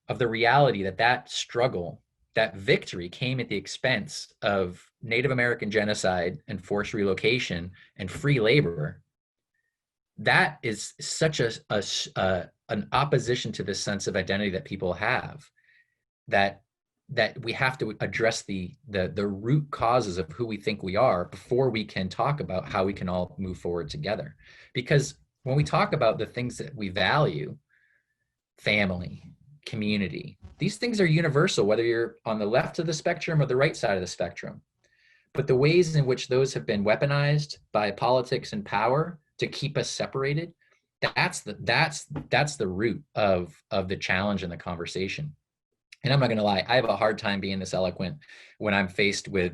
of the reality that struggle, that victory, came at the expense of Native American genocide and forced relocation and free labor. That is such an opposition to this sense of identity that people have, that we have to address the root causes of who we think we are before we can talk about how we can all move forward together. Because when we talk about the things that we value, family, community, these things are universal, whether you're on the left of the spectrum or the right side of the spectrum. But the ways in which those have been weaponized by politics and power to keep us separated, that's the root of the challenge in the conversation. And I'm not going to lie, I have a hard time being this eloquent when I'm faced with,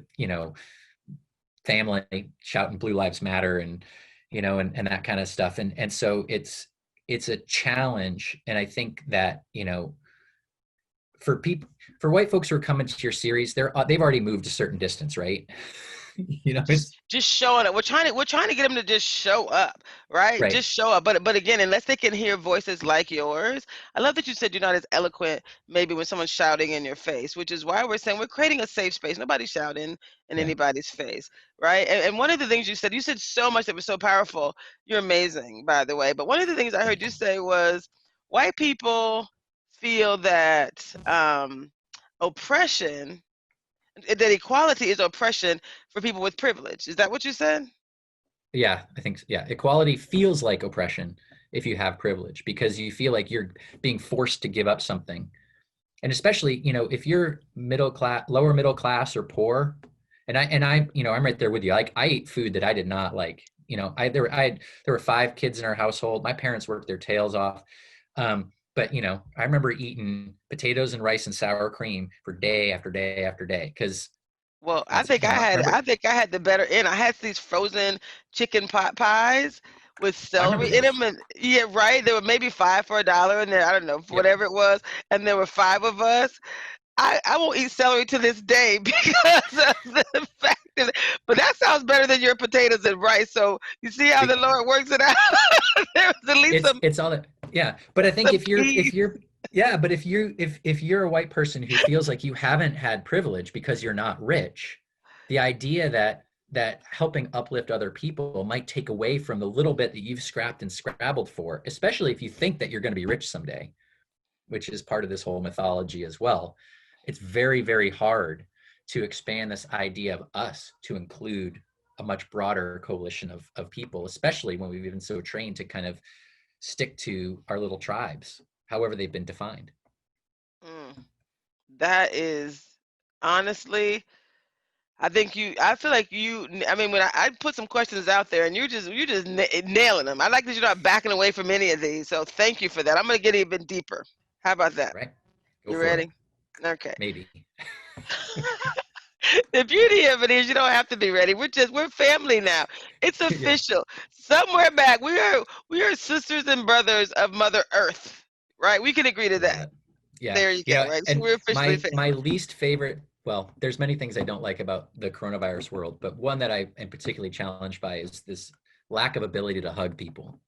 family shouting Blue Lives Matter and, and that kind of stuff. And so it's a challenge. And I think that, for white folks who are coming to your series, they've already moved a certain distance, right? It's just showing up. We're trying to get them to just show up, right? right. Just show up. But again, unless they can hear voices like yours, I love that you said you're not as eloquent maybe when someone's shouting in your face, which is why we're saying we're creating a safe space. Nobody's shouting in Yeah. anybody's face, right? And one of the things you said so much that was so powerful. You're amazing, by the way. But one of the things I heard Thank you you. say was white people feel that oppression, that equality is oppression for people with privilege. Is that what you said? Yeah, I think, yeah. Equality feels like oppression if you have privilege, because you feel like you're being forced to give up something. And especially, if you're middle class, lower middle class, or poor, and I I'm right there with you. Like, I ate food that I did not like. There were 5 kids in our household. My parents worked their tails off. But I remember eating potatoes and rice and sour cream for day after day after day, because Well, That's my, remember. I think I had the better end. I had these frozen chicken pot pies with I remember celery in those. them, and yeah, right. There were maybe five for $1, and there I don't know Yep. whatever it was, and there were five of us. I won't eat celery to this day because of the fact that. But that sounds better than your potatoes and rice. So you see how the Be- Lord works it out. There's at least it's all that, yeah. But I think some peas. yeah, but if you're a white person who feels like you haven't had privilege because you're not rich, the idea that helping uplift other people might take away from the little bit that you've scrapped and scrabbled for, especially if you think that you're going to be rich someday, which is part of this whole mythology as well. It's very, very hard to expand this idea of us to include a much broader coalition of people, especially when we've been so trained to kind of stick to our little tribes, however they've been defined. Mm, that is honestly. I think you. I feel like you. I mean, when I put some questions out there, and you just nailing them. I like that you're not backing away from any of these. So thank you for that. I'm gonna get even deeper. How about that? Right? Go You for it. ready? Okay. Maybe. The beauty of it is you don't have to be ready. We're family now. It's Yeah. official. Somewhere back, we are sisters and brothers of Mother Earth, right? We can agree to Love that. it. Yeah. There you go. Right. So And we're officially my family. least favorite, well, there's many things I don't like about the coronavirus world, but one that I am particularly challenged by is this lack of ability to hug people.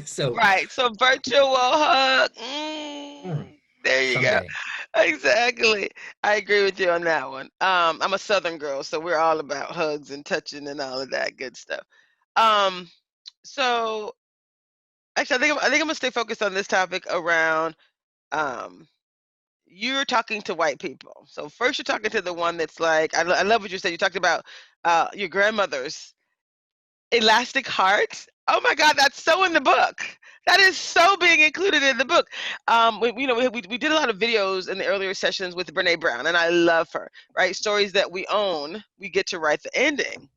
So Right. So virtual hug. mm, There you go. someday. Exactly. I agree with you on that one. I'm a Southern girl, so we're all about hugs and touching and all of that good stuff. Um, so actually, I think I'm gonna stay focused on this topic around um you're talking to white people. So first you're talking to the one that's like I love what you said. You talked about your grandmother's elastic heart. Oh my God, that's so in the book. That is so being included in the book. We did a lot of videos in the earlier sessions with Brene Brown, and I love her. Right, stories that we own, we get to write the ending,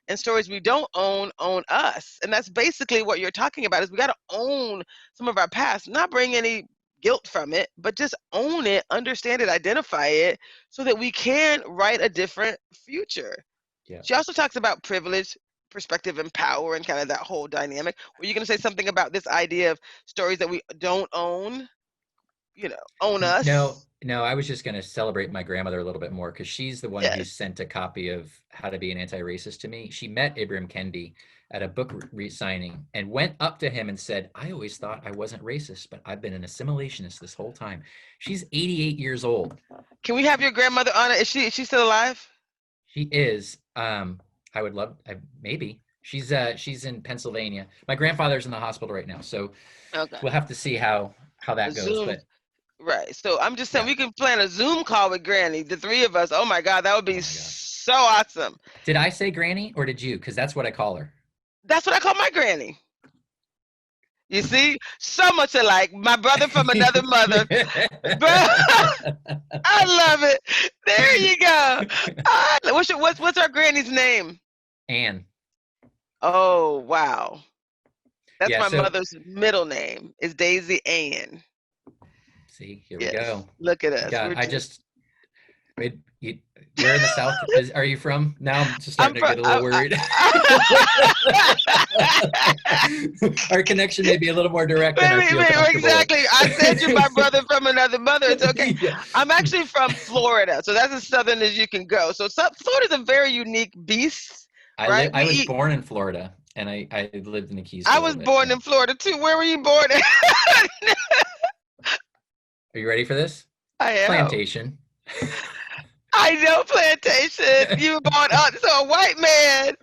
and stories we don't own us. And that's basically what you're talking about. Is we got to own some of our past, not bring any guilt from it, but just own it, understand it, identify it, so that we can write a different future. Yeah. She also talks about privilege, perspective, and power, and kind of that whole dynamic. Were you going to say something about this idea of stories that we don't own? Own No, us? no, I was just going to celebrate my grandmother a little bit more because she's the one who Yes. sent a copy of How to Be an Anti-Racist to me. She met Ibram Kendi at a book signing and went up to him and said, I always thought I wasn't racist, but I've been an assimilationist this whole time. She's 88 years old. Can we have your grandmother on it? Is she still alive? She is. I would love, maybe. She's in Pennsylvania. My grandfather's in the hospital right now, so Okay. we'll have to see how A that goes. Zoom. But Right. So I'm just saying yeah. we can plan a Zoom call with Granny, the three of us. Oh my God, that would be Oh my gosh. so awesome. Did I say Granny or did you? Because that's what I call her. That's what I call my granny. You see, so much alike. My brother from another mother. Bro, I love it. There you go. What's our granny's name? Anne. Oh wow, that's Yeah, my so mother's middle name. Is Daisy Ann. see, here we Yes. go. Look at us. God, We're just. it, you, where in the South are you from? Now I'm just I'm starting to from. get a little worried. Our connection may be a little more direct than I feel comfortable with. Exactly. I said you're my brother from another mother. It's okay. Yeah. I'm actually from Florida, so that's as southern as you can go. So Florida's a very unique beast, right? I was born in Florida and I lived in the Keys for I a was little bit. born Yeah. in Florida too. Where were you born at? Are you ready for this? I am. Plantation. I know plantation. You were born so a white man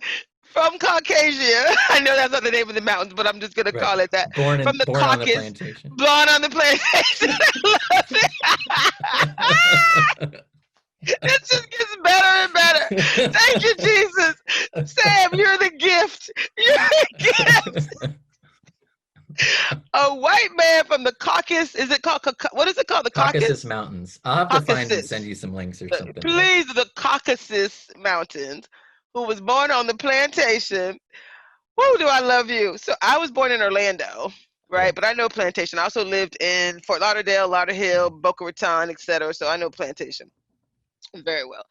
from Caucasia. I know that's not the name of the mountains, but I'm just gonna Right. call it that. From the Born on the Caucasus, plantation. born on the plantation. I love it. This just gets better and better. Thank you, Jesus. Sam, you're the gift. You're the gift. A white man from the Caucasus. Is it called? What is it called? The Caucasus Caucasus. Mountains. I'll have to find and send Caucasus. you some links or something. But Please, the Caucasus Mountains. Who was born on the plantation. Who do I love you? So I was born in Orlando, yeah. right? But I know plantation. I also lived in Fort Lauderdale, Lauderhill, Boca Raton, etc. So I know plantation very well.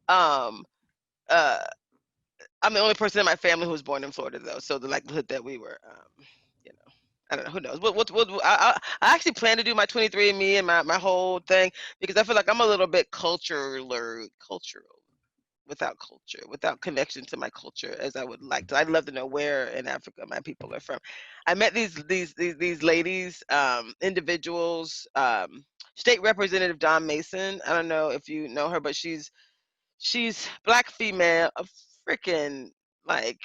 Um, uh, I'm the only person in my family who was born in Florida, though. So the likelihood that we were, you know, I don't know. Who knows? I actually plan to do my 23andMe and my whole thing because I feel like I'm a little bit cultural without culture, without connection to my culture as I would like to. I'd love to know where in Africa my people are from. I met these ladies, individuals. State Representative Dawn Mason. I don't know if you know her, but she's black female, a freaking like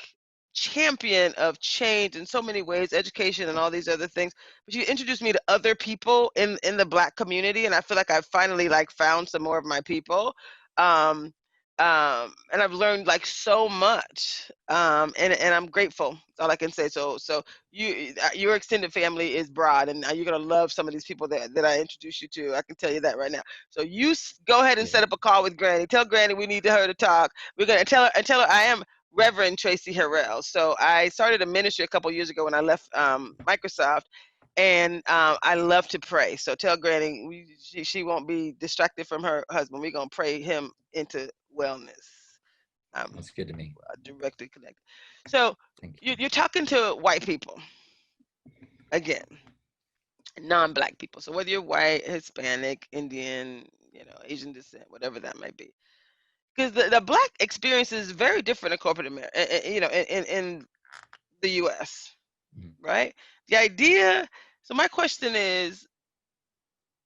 champion of change in so many ways, education and all these other things. But she introduced me to other people in the black community, and I feel like I finally like found some more of my people. Um, and I've learned like so much, and I'm grateful. That's all I can say. So your extended family is broad, and you're gonna love some of these people that I introduced you to. I can tell you that right now. So go ahead and Yeah, set up a call with Granny. Tell Granny we need her to talk. We're gonna tell her I am Reverend Traci Harrell. So I started a ministry a couple years ago when I left Microsoft, and I love to pray. So tell Granny she won't be distracted from her husband. We're gonna pray him into wellness. Um, that's good to me. directly connected. So Thank you. you're talking to white people again, non-black people. So whether you're white, Hispanic, Indian, Asian descent, whatever that might be, because the black experience is very different in corporate America, in the U.S. Mhm. Right? The idea. So my question is,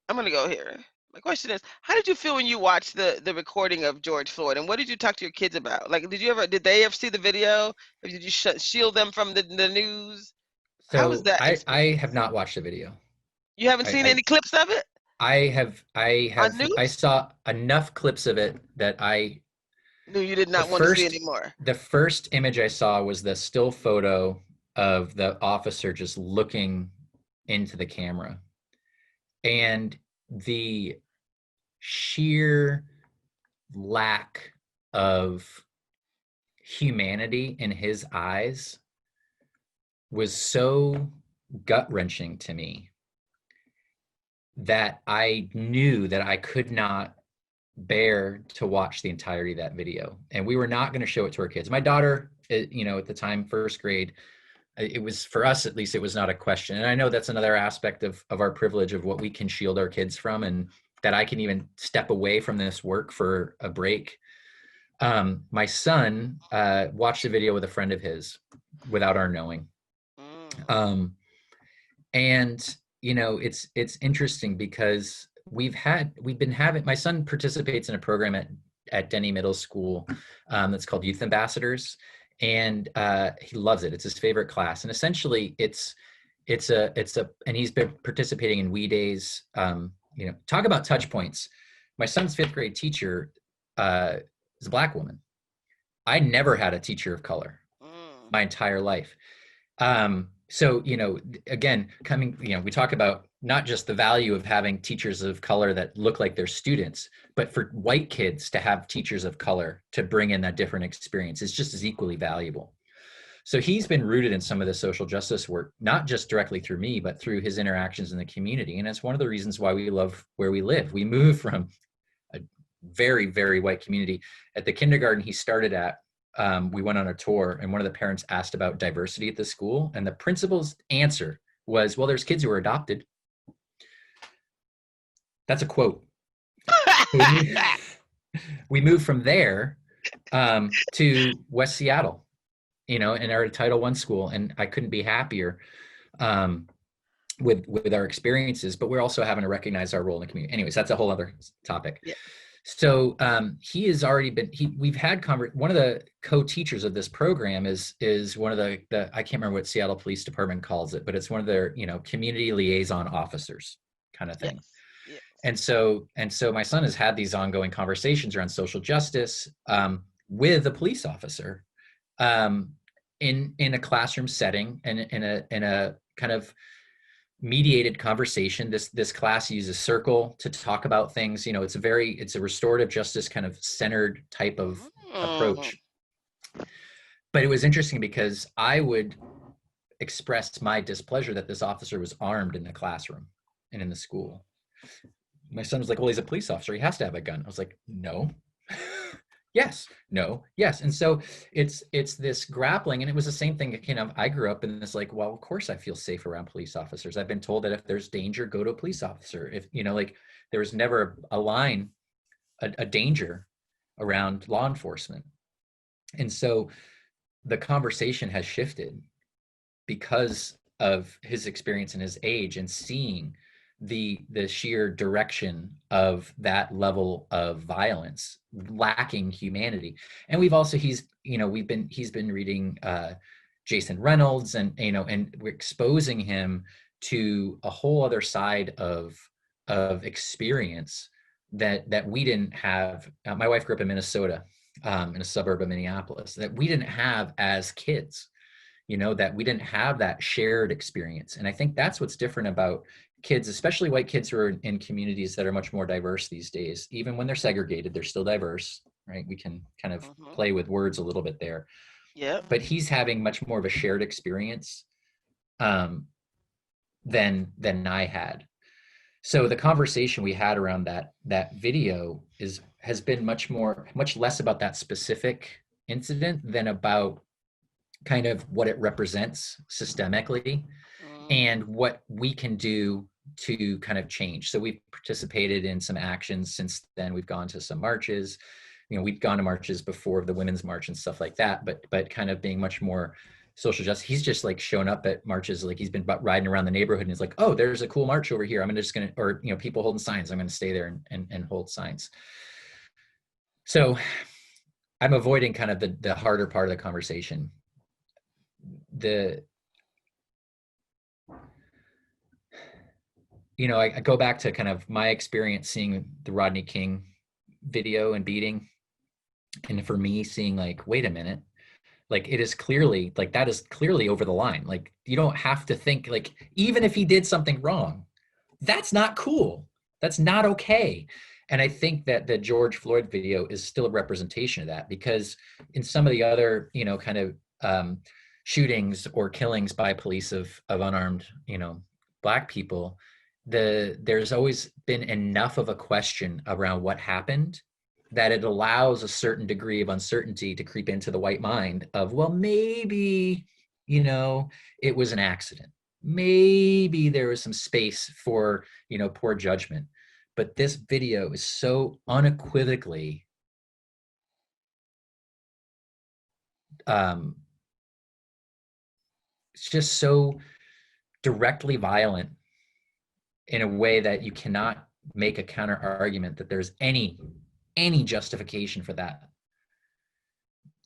I'm gonna go here. My question is, how did you feel when you watched the recording of George Floyd, and what did you talk to your kids about? Like, did they ever see the video, or did you shield them from the news? How was So that I have experience? not watched the video. You haven't seen I any clips of it on I news? saw enough clips of it that No, you did the not want to see first anymore. the first image I saw was the still photo of the officer just looking into the camera, and the sheer lack of humanity in his eyes was so gut-wrenching to me that I knew that I could not bear to watch the entirety of that video. And we were not going to show it to our kids. My daughter, at the time, first grade, it was, for us at least, it was not a question. And I know that's another aspect of our privilege of what we can shield our kids from, and that I can even step away from this work for a break. My son watched a video with a friend of his without our knowing. Mm. Um, and it's interesting because we've been having, my son participates in a program at Denny Middle School, that's called Youth Ambassadors, and he loves it. It's his favorite class, and essentially it's a and he's been participating in We Days. Talk about touch points. My son's fifth grade teacher is a black woman. I never had a teacher of color Mm. my entire life. So, again, we talk about not just the value of having teachers of color that look like their students, but for white kids to have teachers of color to bring in that different experience is just as equally valuable. So he's been rooted in some of the social justice work, not just directly through me, but through his interactions in the community. And it's one of the reasons why we love where we live. We moved from a very, very white community. At the kindergarten he started at, we went on a tour, and one of the parents asked about diversity at the school, and the principal's answer was, well, there's kids who are adopted. That's a quote. We moved from there to West Seattle, in our Title I school, and I couldn't be happier with our experiences. But we're also having to recognize our role in the community. Anyways, that's a whole other topic. Yeah. So he has already been. We've had one of the co-teachers of this program is one of the I can't remember what Seattle Police Department calls it, but it's one of their community liaison officers kind of thing. Yes. Yes. And so my son has had these ongoing conversations around social justice with a police officer in a classroom setting, and in a kind of mediated conversation. This class uses circle to talk about things. It's a restorative justice kind of centered type of Mm. approach. But it was interesting because I would express my displeasure that this officer was armed in the classroom and in the school. My son was like, well, he's a police officer, he has to have a gun. I was like, no. Yes, no, yes. And so it's this grappling, and it was the same thing. I grew up in this, like, well, of course I feel safe around police officers. I've been told that if there's danger, go to a police officer. If like, there was never a line, a danger around law enforcement. And so the conversation has shifted because of his experience and his age, and seeing the sheer direction of that level of violence lacking humanity. And we've also he's been reading Jason Reynolds, and and we're exposing him to a whole other side of experience that we didn't have. My wife grew up in Minnesota, in a suburb of Minneapolis, that we didn't have as kids, that we didn't have that shared experience. And I think that's what's different about kids, especially white kids who are in communities that are much more diverse these days. Even when they're segregated, they're still diverse, right? We can kind of Hmm. play with words a little bit there. Yep. But he's having much more of a shared experience, um, than I had. So the conversation we had around that video has been much less about that specific incident than about kind of what it represents systemically, and Mm. what we can do to kind of change. So we've participated in some actions since then. We've gone to some marches. We've gone to marches before the Women's March and stuff like that, but kind of being much more social justice. He's just like shown up at marches, like he's been riding around the neighborhood, and he's like, oh, there's a cool march over here. I'm just gonna, or people holding signs. I'm gonna stay there and hold signs. So I'm avoiding kind of the harder part of the conversation. The I go back to kind of my experience seeing the Rodney King video and beating. And for me, seeing like, wait a minute, like it is clearly, like that is clearly over the line. Like, you don't have to think, like, even if he did something wrong, that's not cool. That's not okay. And I think that the George Floyd video is still a representation of that, because in some of the other, kind of shootings or killings by police of unarmed, Black people, there's always been enough of a question around what happened that it allows a certain degree of uncertainty to creep into the white mind of, well, maybe, it was an accident. Maybe there was some space for, poor judgment. But this video is so unequivocally, um, it's just so directly violent in a way that you cannot make a counter argument that there's any justification for that.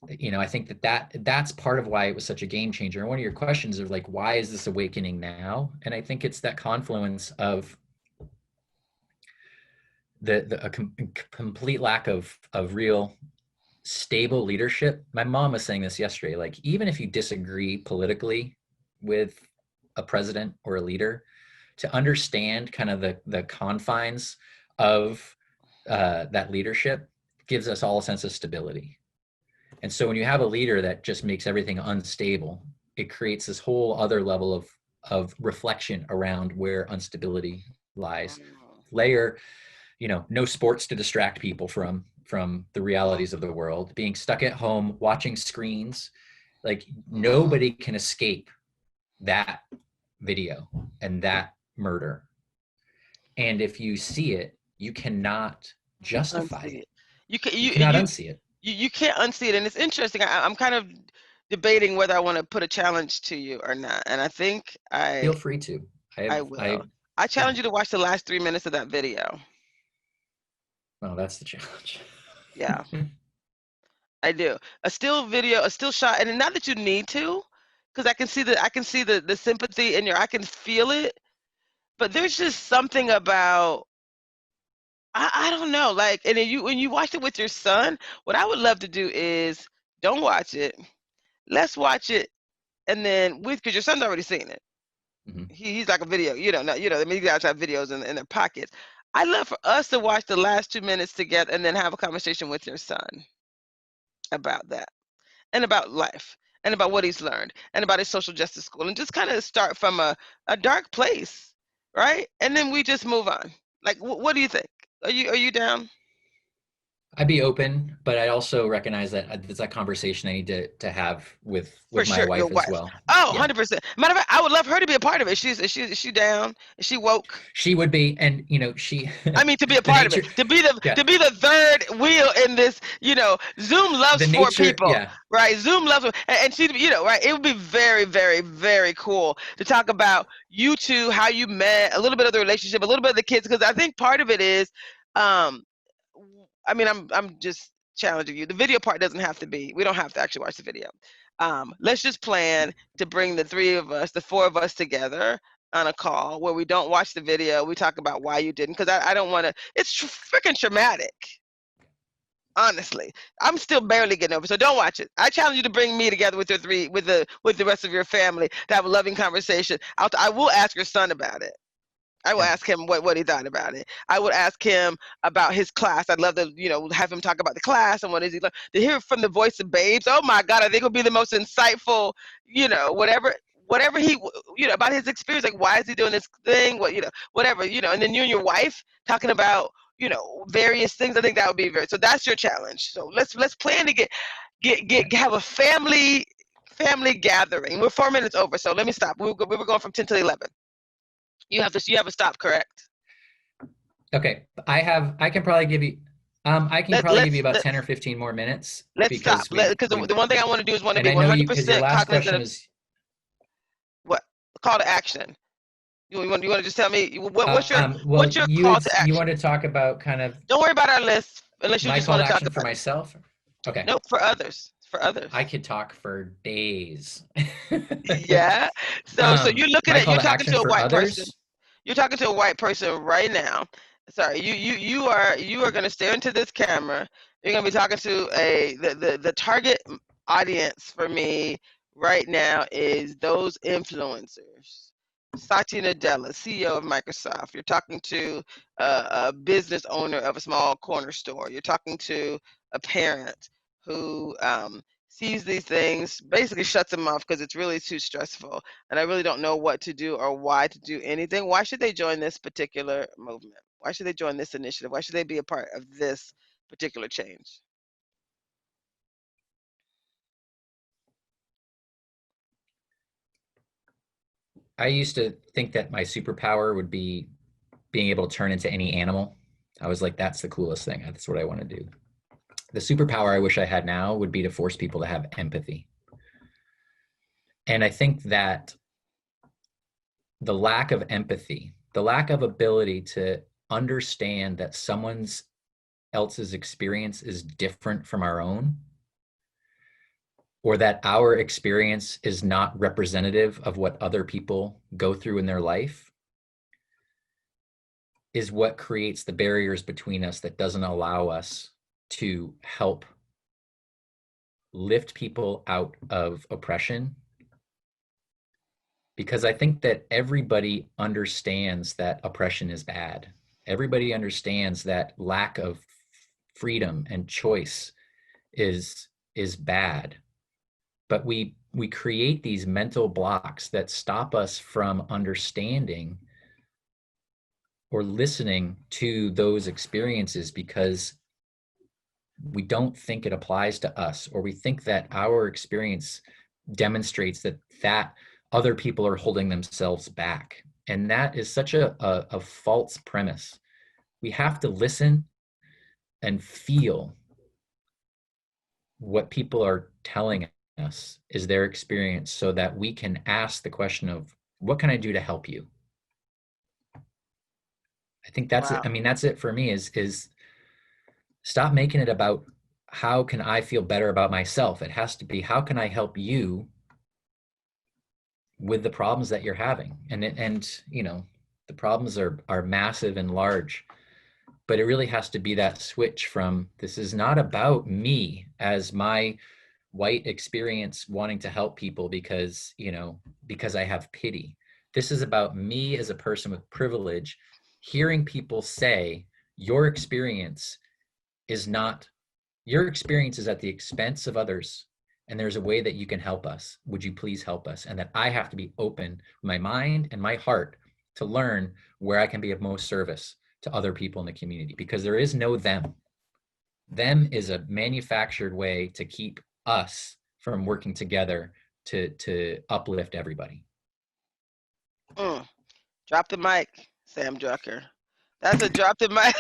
I think that's part of why it was such a game changer. And one of your questions is like, why is this awakening now? And I think it's that confluence of a complete lack of real stable leadership. My mom was saying this yesterday, like, even if you disagree politically with a president or a leader, to understand kind of the confines of that leadership gives us all a sense of stability. And so when you have a leader that just makes everything unstable, it creates this whole other level of reflection around where instability lies. Mm. Layer, no sports to distract people from the realities of the world, being stuck at home, watching screens. Like, Mm. nobody can escape that video and that murder. And if you see it, you cannot justify Unsee it. it. You can You cannot unsee it. you can't unsee it, and it's interesting. I'm kind of debating whether I want to put a challenge to you or not, and I think Feel free to. I will. I, I yeah. challenge you to watch the last 3 minutes of that video. Well, that's the challenge. Yeah, I do. A still video, a still shot, and not that you need to, because I can see the sympathy in your, I can feel it, but there's just something about I don't know, like, and then you when you watch it with your son, what I would love to do is don't watch it. Let's watch it, and then with because your son's already seen it. Mhm. He's like a video, I mean, you guys have videos in their pockets. I'd love for us to watch the last 2 minutes together, and then have a conversation with your son about that, and about life, and about what he's learned, and about his social justice school, and just kind of start from a dark place, right? And then we just move on. Like, what do you think? Are you down? I'd be open, but I also recognize that there's that conversation I need to have For with my sure, your wife as wife. well. Oh, Yeah. 100%. Matter of fact, I would love her to be a part of it. Is she down? Is she woke? She would be, and you know, she I mean, to be a the part of it, nature, to yeah, be the third wheel in this. Zoom loves the four nature, people, yeah, right? Zoom loves, and she, right? It would be very, very, very cool to talk about you two, how you met, a little bit of the relationship, a little bit of the kids, because I think part of it is, um, I mean, I'm just challenging you. The video part doesn't have to be. We don't have to actually watch the video. Let's just plan to bring the three of us, the four of us together on a call where we don't watch the video. We talk about why you didn't, because I don't want to. It's freaking traumatic. Honestly, I'm still barely getting over. So don't watch it. I challenge you to bring me together with your three, with the rest of your family to have a loving conversation. I will ask your son about it. I will yeah, ask him what he thought about it. I would ask him about his class. I'd love to, have him talk about the class and what is he learning. To hear from the voice of babes. Oh my God, I think it would be the most insightful, whatever he, about his experience. Like, why is he doing this thing? Whatever, and then you and your wife talking about, various things. I think that would be very, so that's your challenge. So let's plan to right. have a family gathering. We're 4 minutes over. So let me stop. We were going from 10 to 11. You have a stop, correct? Okay, I can probably give you, I can Let probably give you let's about let 10 or 15 more minutes let's stop. because Because the one thing I want to do is want to and be I know you, because your 100% last cognizant question of is, what call to action. You want to just tell me what's your well, what's your call to you action? want to talk about kind of Don't worry about our list unless you my just call want to to talk action for about it. myself. Okay. Nope, for others. For I others. could talk for days. Yeah. So My call you're to talking action to a for white person. others. You're talking to a white person right now. Sorry, you are going to stare into this camera. You're going to be talking to the target audience for me right now is those influencers. Satya Nadella, CEO of Microsoft. You're talking to a business owner of a small corner store. You're talking to a parent who sees these things, basically shuts them off because it's really too stressful. And I really don't know what to do or why to do anything. Why should they join this particular movement? Why should they join this initiative? Why should they be a part of this particular change? I used to think that my superpower would be being able to turn into any animal. I was like, that's the coolest thing. That's what I want to do. The superpower I wish I had now would be to force people to have empathy. And I think that the lack of empathy, the lack of ability to understand that someone's else's experience is different from our own, or that our experience is not representative of what other people go through in their life, is what creates the barriers between us that doesn't allow us to help lift people out of oppression. Because I think that everybody understands that oppression is bad. Everybody understands that lack of freedom and choice is bad. But we create these mental blocks that stop us from understanding or listening to those experiences because we don't think it applies to us, or we think that our experience demonstrates that other people are holding themselves back. And that is such a false premise. We have to listen and feel what people are telling us is their experience so that we can ask the question of, what can I do to help you? I think that's it. Wow. I mean, that's it for me is stop making it about how can I feel better about myself. It has to be, how can I help you with the problems that you're having? And the problems are massive and large, but it really has to be that switch from, this is not about me as my white experience wanting to help people because I have pity. This is about me as a person with privilege, hearing people say, your experience is not, your experience is at the expense of others, and there's a way that you can help us. Would you please help us? And that I have to be open, my mind and my heart, to learn where I can be of most service to other people in the community, because there is no them. Them is a manufactured way to keep us from working together to uplift everybody. Mm. Drop the mic, Sam Drucker. That's a drop the mic.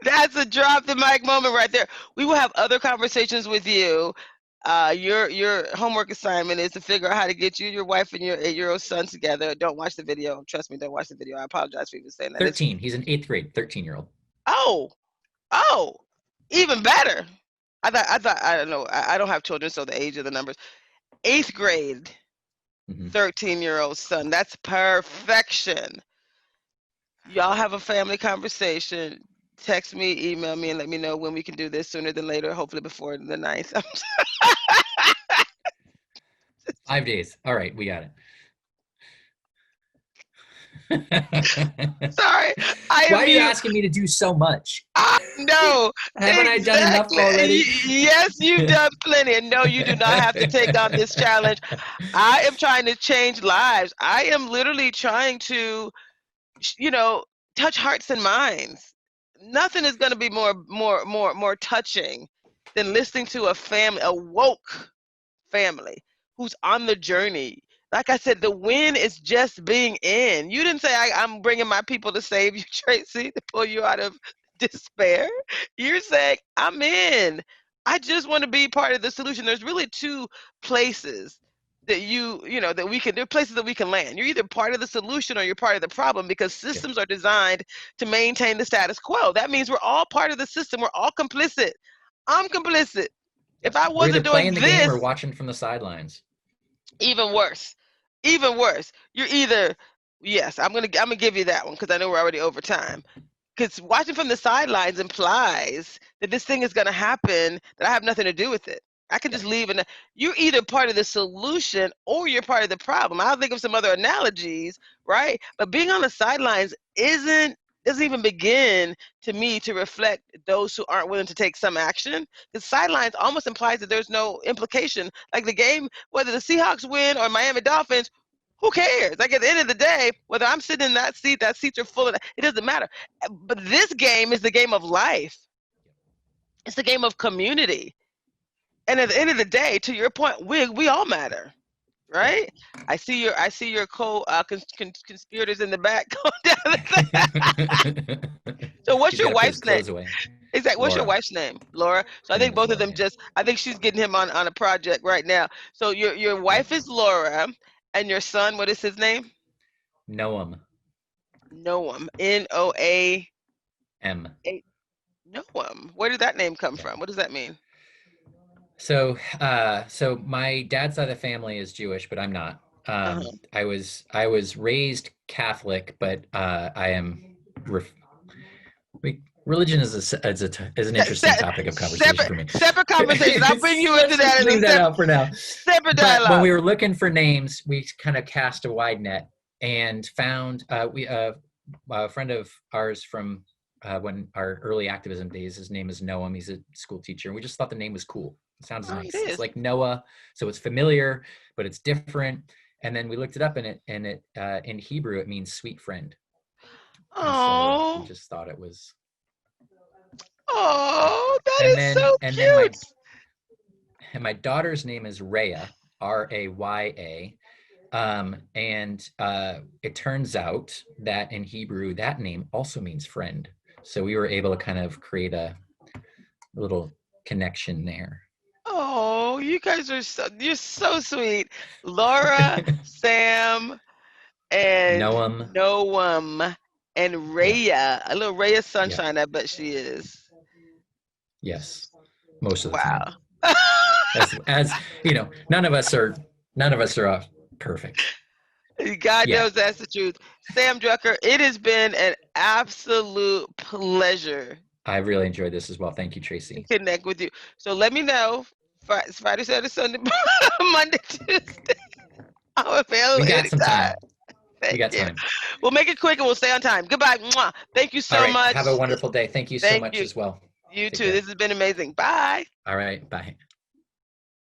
That's a drop the mic moment right there. We will have other conversations with you. Your homework assignment is to figure out how to get you, your wife, and your 8-year-old son together. Don't watch the video. Trust me, don't watch the video. I apologize for even saying that. 13. He's in 8th grade, 13-year-old. Oh, oh, even better. I don't know. I don't have children, so the age of the numbers. 8th grade, 13-year-old son. That's perfection. Y'all have a family conversation. Text me, email me, and let me know when we can do this sooner than later, hopefully before the 9th. 5 days. All right, we got it. Sorry. Why are you asking me to do so much? I know. Haven't I done enough already? Yes, you've done plenty. And no, you do not have to take on this challenge. I am trying to change lives. I am literally trying to, touch hearts and minds. Nothing is going to be more touching than listening to a woke family who's on the journey. Like I said, the win is just being in. You didn't say I'm bringing my people to save you, Traci, to pull you out of despair. You're saying I'm in. I just want to be part of the solution. There's really two places that that we can. There are places that we can land. You're either part of the solution or you're part of the problem, because systems are designed to maintain the status quo. That means we're all part of the system. We're all complicit. I'm complicit. If I We're either wasn't doing playing the game or watching from the sidelines. Even worse. Even worse. You're either, yes, I'm gonna give you that one because I know we're already over time. Because watching from the sidelines implies that this thing is gonna happen, that I have nothing to do with it. I can just leave, and you're either part of the solution or you're part of the problem. I'll think of some other analogies, right? But being on the sidelines doesn't even begin to me to reflect those who aren't willing to take some action. The sidelines almost implies that there's no implication. Like the game, whether the Seahawks win or Miami Dolphins, who cares? Like at the end of the day, whether I'm sitting in that seats are full of, it doesn't matter. But this game is the game of life. It's the game of community. And at the end of the day, to your point, we all matter, right? I see your conspirators in the back going down the So what's your wife's name? Exactly. What's your wife's name? Laura. So I think both of them I think she's getting him on a project right now. So your wife is Laura, and your son, what is his name? Noam. Noam. Noam. Noam. Where did that name come from? What does that mean? So my dad's side of the family is Jewish, but I'm not. I was raised Catholic, but I am. Religion is an interesting topic of conversation for me. Separate conversation. I'll bring you into that. Leave that out for now. Separate dialogue. But when we were looking for names, we kind of cast a wide net and found a friend of ours from when our early activism days. His name is Noam. He's a school teacher, and we just thought the name was cool. It sounds nice. It's like Noah, so it's familiar, but it's different. And then we looked it up, and it in Hebrew it means sweet friend. Oh, so we just thought it was. Oh, that is so cute. And my daughter's name is Raya, Raya. And it turns out that in Hebrew, that name also means friend. So we were able to kind of create a little connection there. Oh, you guys you're so sweet. Laura, Sam, and Noam, and Raya. A little Raya Sunshine, I bet she is. Yes, most of the time. As you know, none of us are perfect. God knows that's the truth. Sam Drucker, it has been an absolute pleasure. I really enjoyed this as well. Thank you, Traci. To connect with you. So let me know Friday, Saturday, Sunday, Monday, Tuesday. I'm available. We got some time. We got time. We'll make it quick and we'll stay on time. Goodbye. Mwah. Thank you so much. Have a wonderful day. Thank you so much as well. You too. This has been amazing. Bye. All right. Bye.